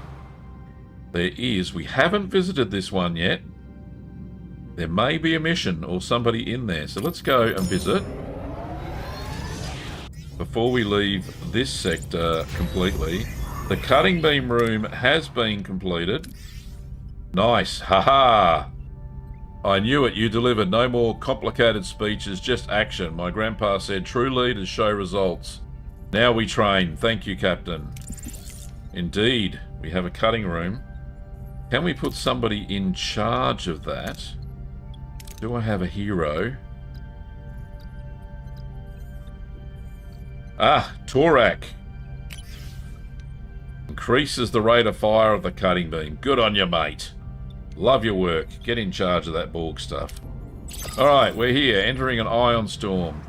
There is. We haven't visited this one yet. There may be a mission or somebody in there. So let's go and visit before we leave this sector completely. The cutting beam room has been completed. Nice. Haha. I knew it. You delivered. No more complicated speeches, just action. My grandpa said true leaders show results. Now we train. Thank you, Captain. Indeed. We have a cutting room. Can we put somebody in charge of that? Do I have a hero? Ah, Torak. Increases the rate of fire of the cutting beam. Good on you, mate. Love your work. Get in charge of that Borg stuff. Alright, we're here, entering an ion storm.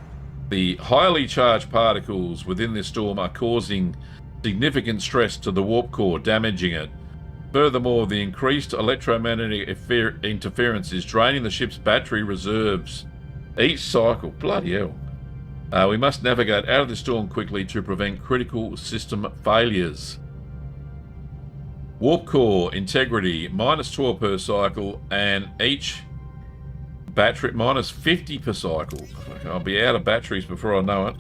The highly charged particles within this storm are causing significant stress to the warp core, damaging it. Furthermore, the increased electromagnetic interference is draining the ship's battery reserves. Each cycle, bloody hell. We must navigate out of the storm quickly to prevent critical system failures. Warp core integrity, -12 per cycle, and each battery, -50 per cycle. I'll be out of batteries before I know it.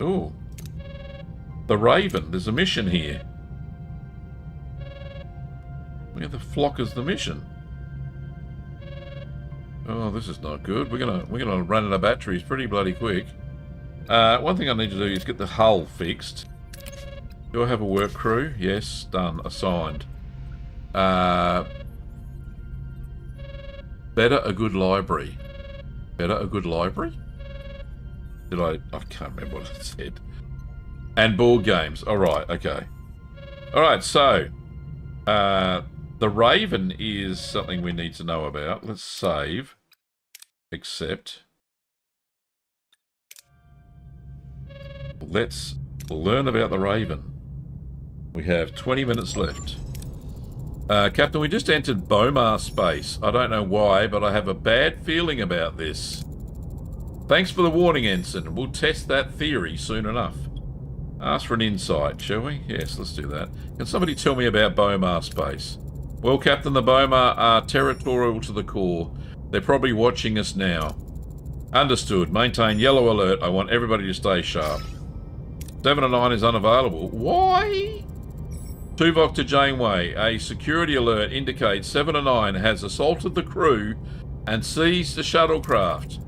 Ooh. The Raven, there's a mission here. Where the flock is the mission? Oh, this is not good. We're gonna run out of batteries pretty bloody quick. One thing I need to do is get the hull fixed. Do I have a work crew? Yes, done. Assigned. Better a good library. Better a good library? Did I can't remember what it said. And board games. Alright, okay. Alright, so the Raven is something we need to know about. Let's save. Accept. Let's learn about the Raven. We have 20 minutes left. Captain, we just entered Bomar space. I don't know why, but I have a bad feeling about this. Thanks for the warning, Ensign. We'll test that theory soon enough. Ask for an insight, shall we? Yes, let's do that. Can somebody tell me about Bomar space? Well, Captain, the Bomar are territorial to the core. They're probably watching us now. Understood. Maintain yellow alert. I want everybody to stay sharp. 7 and 9 is unavailable. Why? Tuvok to Janeway. A security alert indicates 7 and 9 has assaulted the crew and seized the shuttlecraft.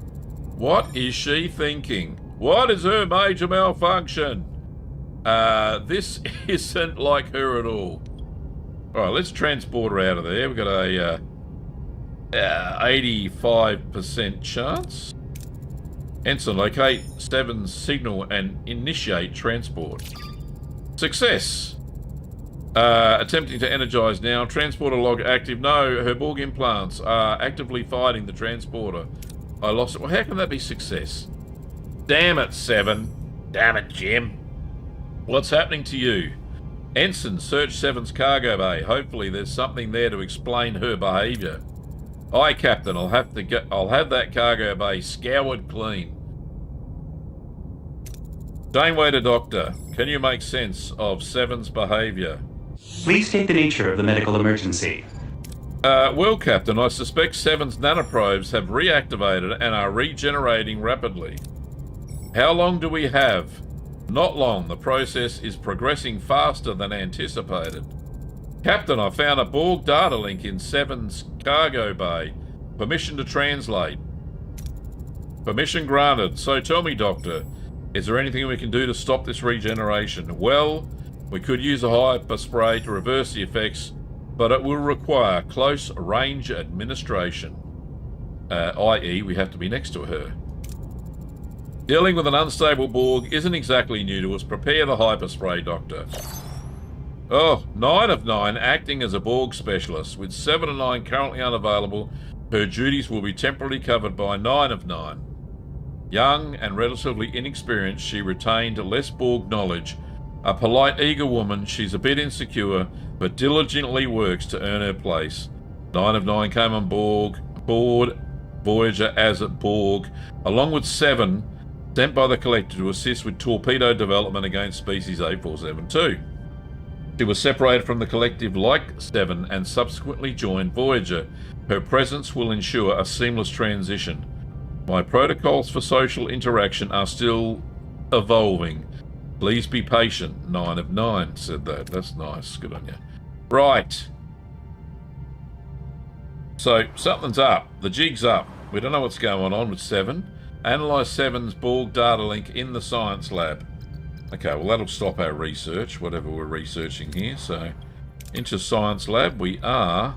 What is she thinking? What is her major malfunction? This isn't like her at all. Alright, let's transport her out of there. We've got a 85% chance. Ensign, locate 7's signal and initiate transport. Success! Attempting to energize now. Transporter log active. No, her Borg implants are actively fighting the transporter. I lost it. Well, how can that be success? Damn it, 7. Damn it, Jim. What's happening to you? Ensign, search 7's cargo bay. Hopefully there's something there to explain her behaviour. Aye, Captain, I'll have that cargo bay scoured clean. Janeway to Doctor, can you make sense of 7's behaviour? Please state the nature of the medical emergency. Well, Captain, I suspect 7's nanoprobes have reactivated and are regenerating rapidly. How long do we have? Not long. The process is progressing faster than anticipated. Captain, I found a Borg data link in 7's cargo bay. Permission to translate. Permission granted. So tell me, Doctor, is there anything we can do to stop this regeneration? Well, we could use a hyperspray to reverse the effects, but it will require close range administration. I.e., we have to be next to her. Dealing with an unstable Borg isn't exactly new to us. Prepare the hyperspray, Doctor. Oh, 9 of 9 acting as a Borg specialist. With 7 and 9 currently unavailable, her duties will be temporarily covered by 9 of 9. Young and relatively inexperienced, she retained less Borg knowledge. A polite, eager woman, she's a bit insecure, but diligently works to earn her place. 9 of 9 came on board Voyager as a Borg, along with 7, sent by the Collector to assist with torpedo development against species 8472. She was separated from the Collective like 7 and subsequently joined Voyager. Her presence will ensure a seamless transition. My protocols for social interaction are still evolving. Please be patient. 9 of 9 said that. That's nice. Good on you. Right. So, something's up. The jig's up. We don't know what's going on with 7. Analyse 7's Borg data link in the science lab. Okay, well that'll stop our research, whatever we're researching here. So, into science lab. We are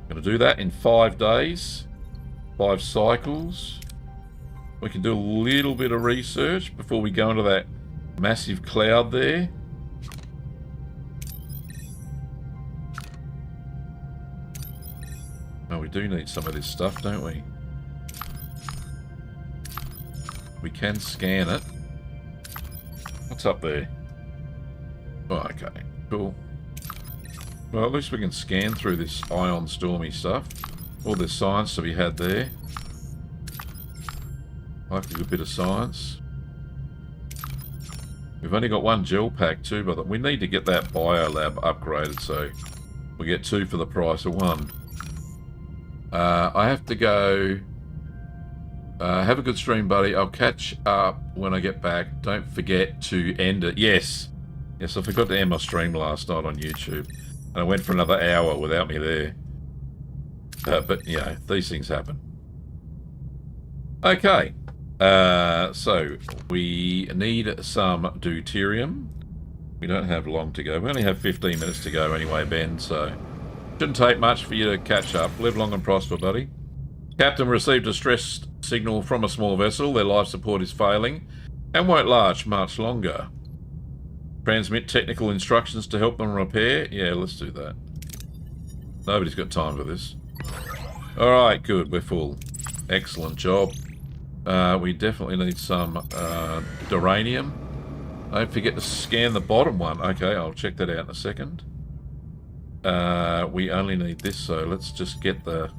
going to do that in 5 days. 5 cycles. We can do a little bit of research before we go into that massive cloud there. Oh, we do need some of this stuff, don't we? We can scan it. What's up there? Oh, okay. Cool. Well, at least we can scan through this ion stormy stuff. All this science to be had there. Like a good bit of science. We've only got 1 gel pack too, but we need to get that biolab upgraded so we get 2 for the price of 1. I have to go. Have a good stream, buddy. I'll catch up when I get back. Don't forget to end it. Yes. Yes, I forgot to end my stream last night on YouTube. And I went for another hour without me there. But, you know, these things happen. Okay. So we need some deuterium. We don't have long to go. We only have 15 minutes to go anyway, Ben, so shouldn't take much for you to catch up. Live long and prosper, buddy. Captain received a stress signal from a small vessel. Their life support is failing and won't last much longer. Transmit technical instructions to help them repair. Yeah, let's do that. Nobody's got time for this. Alright, good. We're full. Excellent job. We definitely need some duranium. Don't forget to scan the bottom one. Okay, I'll check that out in a second. We only need this, so let's just get the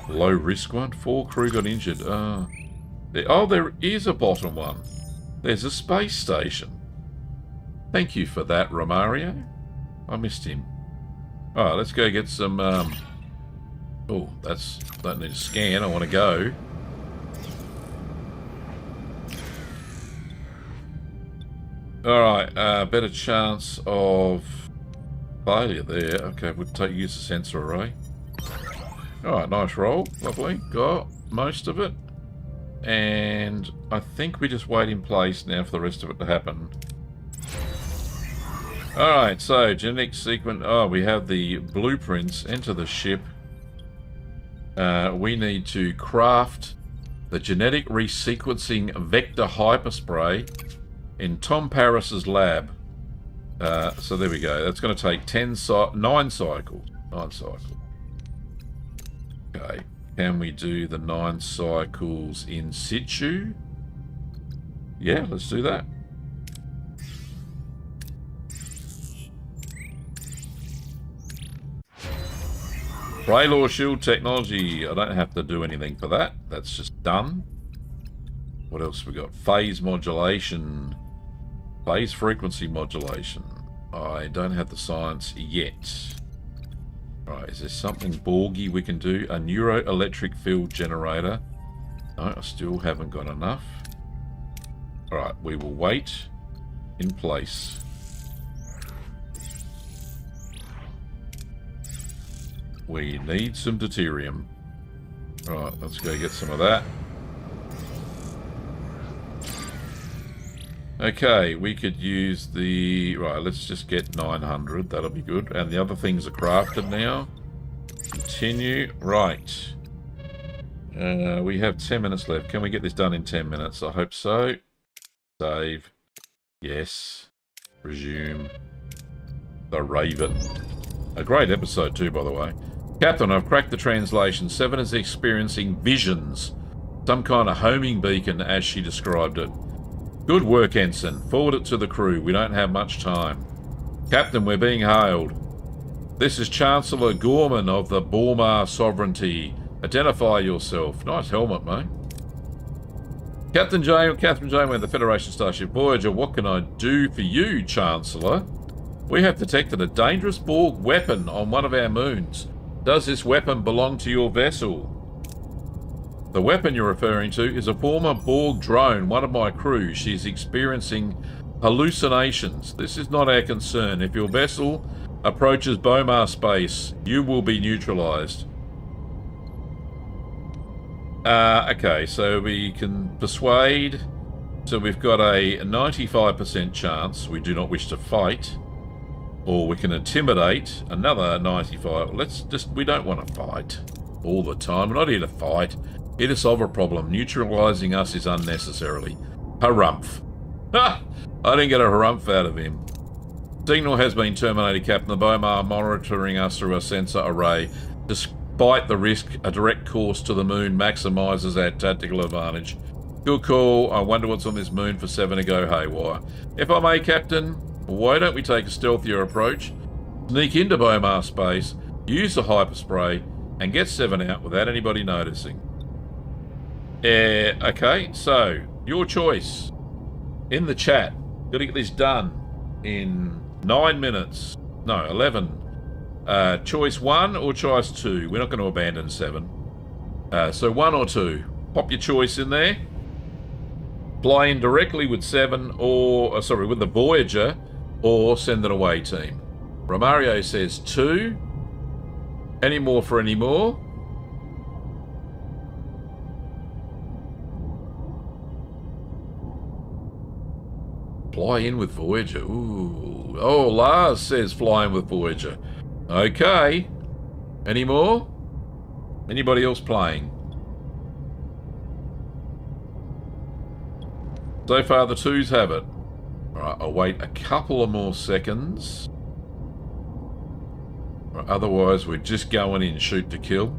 low risk one. 4 crew got injured. There is a bottom one. There's a space station. Thank you for that, Romario. I missed him. Alright, let's go get some... Oh, don't need a scan. I want to go. Alright, better chance of failure there. Okay, we'll use the sensor array. Alright, nice roll. Lovely. Got most of it. And I think we just wait in place now for the rest of it to happen. Alright, so genetic sequence. Oh, we have the blueprints. Enter the ship. We need to craft the genetic resequencing vector hyperspray in Tom Paris's lab. So there we go. That's going to take 9 cycles. 9 cycles. Okay. Can we do the 9 cycles in situ? Yeah, let's do that. Braylor shield technology. I don't have to do anything for that. That's just done. What else we got? Phase modulation. Phase frequency modulation. I don't have the science yet. Right, is there something Borgy we can do? A neuroelectric field generator. No, I still haven't got enough. Alright, we will wait in place. We need some deuterium. Alright, let's go get some of that. Okay, we could use the... Right, let's just get 900. That'll be good. And the other things are crafted now. Continue. Right. We have 10 minutes left. Can we get this done in 10 minutes? I hope so. Save. Yes. Resume. The Raven. A great episode too, by the way. Captain, I've cracked the translation. 7 is experiencing visions. Some kind of homing beacon, as she described it. Good work, Ensign. Forward it to the crew. We don't have much time. Captain, we're being hailed. This is Chancellor Gorman of the Bormar Sovereignty. Identify yourself. Nice helmet, mate. Catherine Janeway, the Federation Starship Voyager. What can I do for you, Chancellor? We have detected a dangerous Borg weapon on one of our moons. Does this weapon belong to your vessel? The weapon you're referring to is a former Borg drone, one of my crew. She's experiencing hallucinations. This is not our concern. If your vessel approaches Bomar space, you will be neutralized. Okay, so we can persuade. So we've got a 95% chance we do not wish to fight. Or we can intimidate, another 95. We don't want to fight all the time. We're not here to fight. Here to solve a problem. Neutralizing us is unnecessarily. Harumph. Ha! I didn't get a harumph out of him. Signal has been terminated, Captain. The Bomar are monitoring us through a sensor array. Despite the risk, a direct course to the moon maximizes our tactical advantage. Good call. I wonder what's on this moon for 7 to go haywire. If I may, Captain, why don't we take a stealthier approach? Sneak into Bomar space, use the hyperspray, and get 7 out without anybody noticing. Okay, so, your choice. In the chat. Gotta get this done in 9 minutes. No, 11. Choice 1 or choice 2? We're not going to abandon 7. So 1 or 2. Pop your choice in there. Fly in directly with 7 or... sorry, with the Voyager, or send an away team. Romario says 2. Any more for any more? Fly in with Voyager. Ooh. Oh, Lars says fly in with Voyager. Okay. Any more? Anybody else playing? So far, the twos have it. Alright, I'll wait a couple of more seconds. Right, otherwise, we're just going in shoot to kill.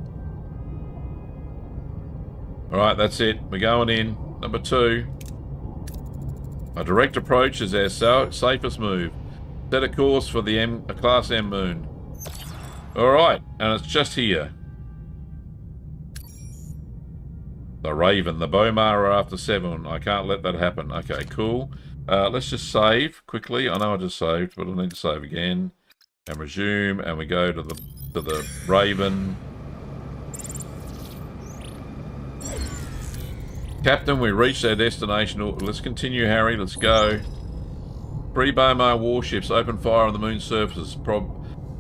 Alright, that's it. We're going in. Number 2. A direct approach is our safest move. Set a course for the Class M moon. Alright, and it's just here. The Raven, the Bomar are after 7. I can't let that happen. Okay, cool. Let's just save quickly. I know I just saved, but I need to save again. And resume, and we go to the Raven. Captain, we reached our destination. Let's continue, Harry. Let's go. 3 Bomar warships open fire on the moon's surface,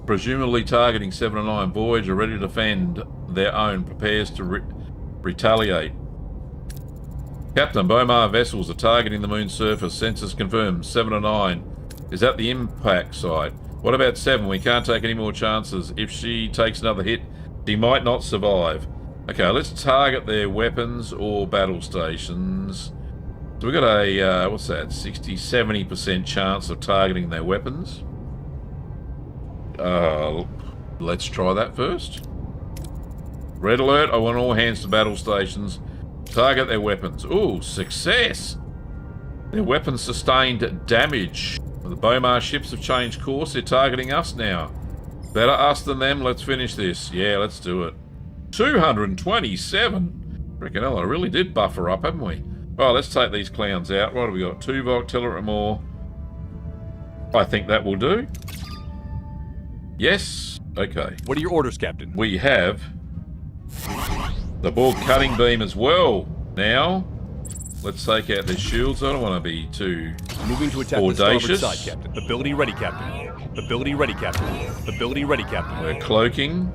presumably targeting 7 and 9. Voyager ready to defend their own, prepares to retaliate. Captain, Bomar vessels are targeting the moon's surface. Sensors confirmed. 7 and 9 is at the impact site. What about 7? We can't take any more chances. If she takes another hit, she might not survive. Okay, let's target their weapons or battle stations. So we've got a, what's that, 60-70% chance of targeting their weapons. Let's try that first. Red alert, I want all hands to battle stations. Target their weapons. Ooh, success! Their weapons sustained damage. The Bomar ships have changed course. They're targeting us now. Better us than them. Let's finish this. Yeah, let's do it. 227. Freaking hell, I really did buffer up, haven't we? Right, let's take these clowns out. What have we got? 2 Voltilla and more. I think that will do. Yes. Okay. What are your orders, Captain? We have the Borg cutting beam as well. Now, let's take out their shields. I don't want to be too Moving to attack audacious. the starboard side, Captain. Ability ready, Captain. Ability ready, Captain. Ability ready, Captain. We're cloaking.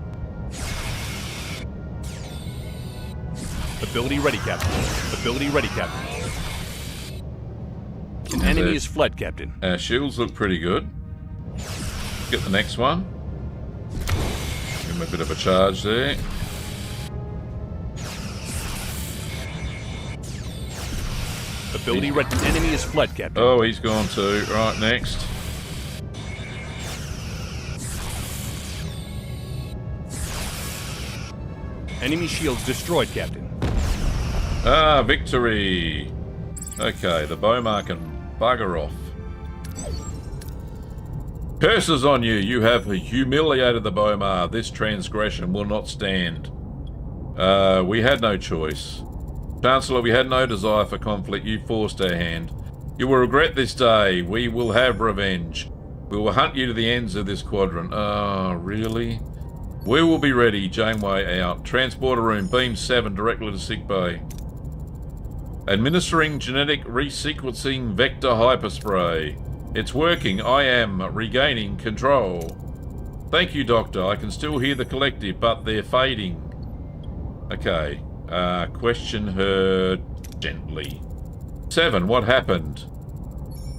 Ability ready, Captain. Ability ready, Captain. An enemy is fled, Captain. Our shields look pretty good. Get the next one. Give him a bit of a charge there. Ability ready. An enemy is fled, Captain. Oh, he's gone too. Right, next. Enemy shields destroyed, Captain. Ah, victory. Okay, the Bomar can bugger off. Curses on you. You have humiliated the Bomar. This transgression will not stand. We had no choice. Chancellor, we had no desire for conflict. You forced our hand. You will regret this day. We will have revenge. We will hunt you to the ends of this quadrant. Oh, really? We will be ready. Janeway out. Transporter room. Beam 7 directly to sickbay. Administering genetic resequencing vector hyperspray. It's working. I am regaining control. Thank you, Doctor. I can still hear the collective, but they're fading. Okay. Question her gently. 7, what happened?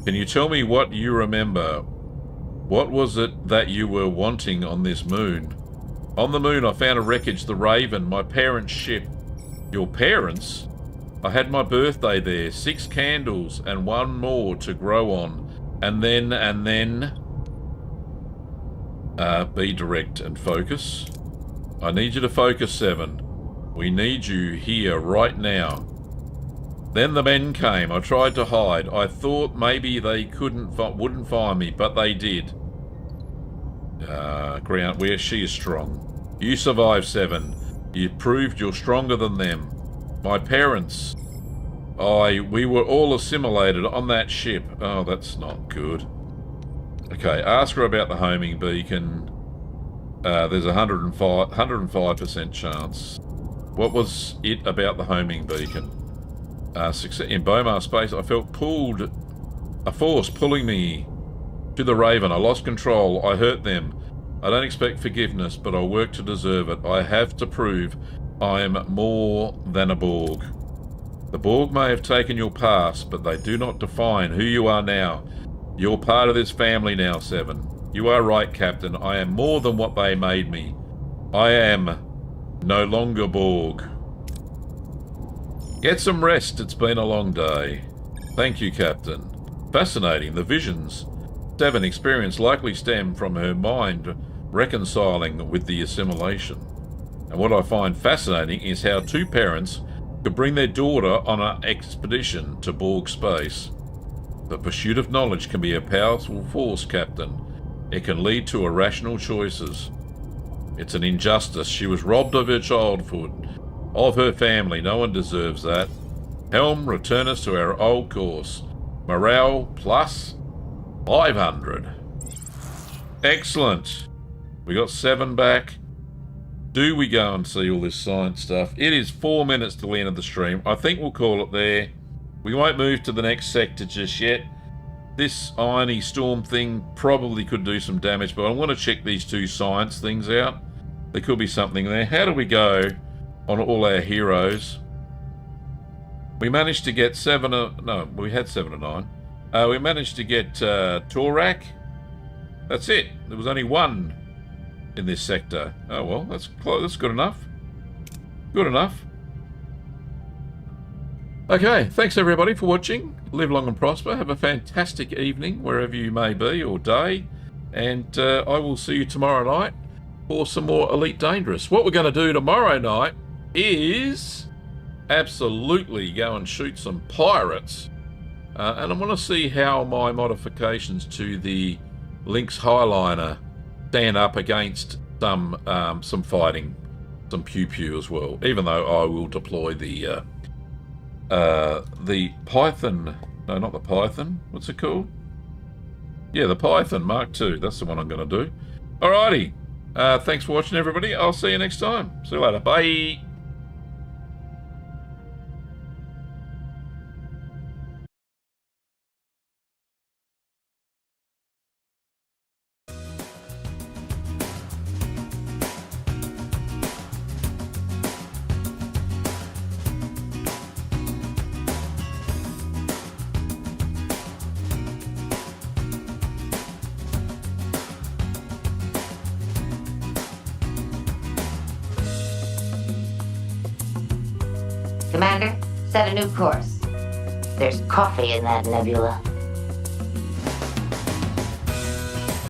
Can you tell me what you remember? What was it that you were wanting on this moon? On the moon, I found a wreckage, the Raven, my parents' ship. Your parents? I had my birthday there, 6 candles and 1 more to grow on. And then... be direct and focus. I need you to focus, 7. We need you here right now. Then the men came. I tried to hide. I thought maybe they wouldn't find me, but they did. Ground, where she is strong. You survived, 7. You proved you're stronger than them. My parents. We were all assimilated on that ship. Oh, that's not good. Okay, ask her about the homing beacon. There's a 105% chance. What was it about the homing beacon? In Bomar space, I felt pulled. A force pulling me to the Raven. I lost control. I hurt them. I don't expect forgiveness, but I'll work to deserve it. I have to prove I'm more than a Borg. The Borg may have taken your past, but they do not define who you are now. You're part of this family now, Seven. You are right, Captain. I am more than what they made me. I am no longer Borg. Get some rest. It's been a long day. Thank you, Captain. Fascinating. The visions Seven experienced likely stem from her mind reconciling with the assimilation. And what I find fascinating is how two parents could bring their daughter on an expedition to Borg space. The pursuit of knowledge can be a powerful force, Captain. It can lead to irrational choices. It's an injustice. She was robbed of her childhood, of her family. No one deserves that. Helm, return us to our old course. Morale plus 500. Excellent. We got 7 back. Do we go and see all this science stuff? It is 4 minutes till the end of the stream. I think we'll call it there. We won't move to the next sector just yet. This irony storm thing probably could do some damage, but I want to check these 2 science things out. There could be something there. How do we go on all our heroes? We managed to get 7... no, we had 7 or 9. We managed to get Torak. That's it. There was only 1 in this sector. Oh, well, that's good enough. Good enough. Okay, thanks everybody for watching. Live long and prosper. Have a fantastic evening wherever you may be, or day. And I will see you tomorrow night for some more Elite Dangerous. What we're going to do tomorrow night is absolutely go and shoot some pirates. And I want to see how my modifications to the Lynx Highliner stand up against some fighting, some pew-pew as well. Even though I will deploy the Python, no, not the Python, what's it called? Yeah, the Python Mark II, that's the one I'm going to do. Alrighty, thanks for watching everybody, I'll see you next time. See you later, bye! Commander, set a new course. There's coffee in that nebula.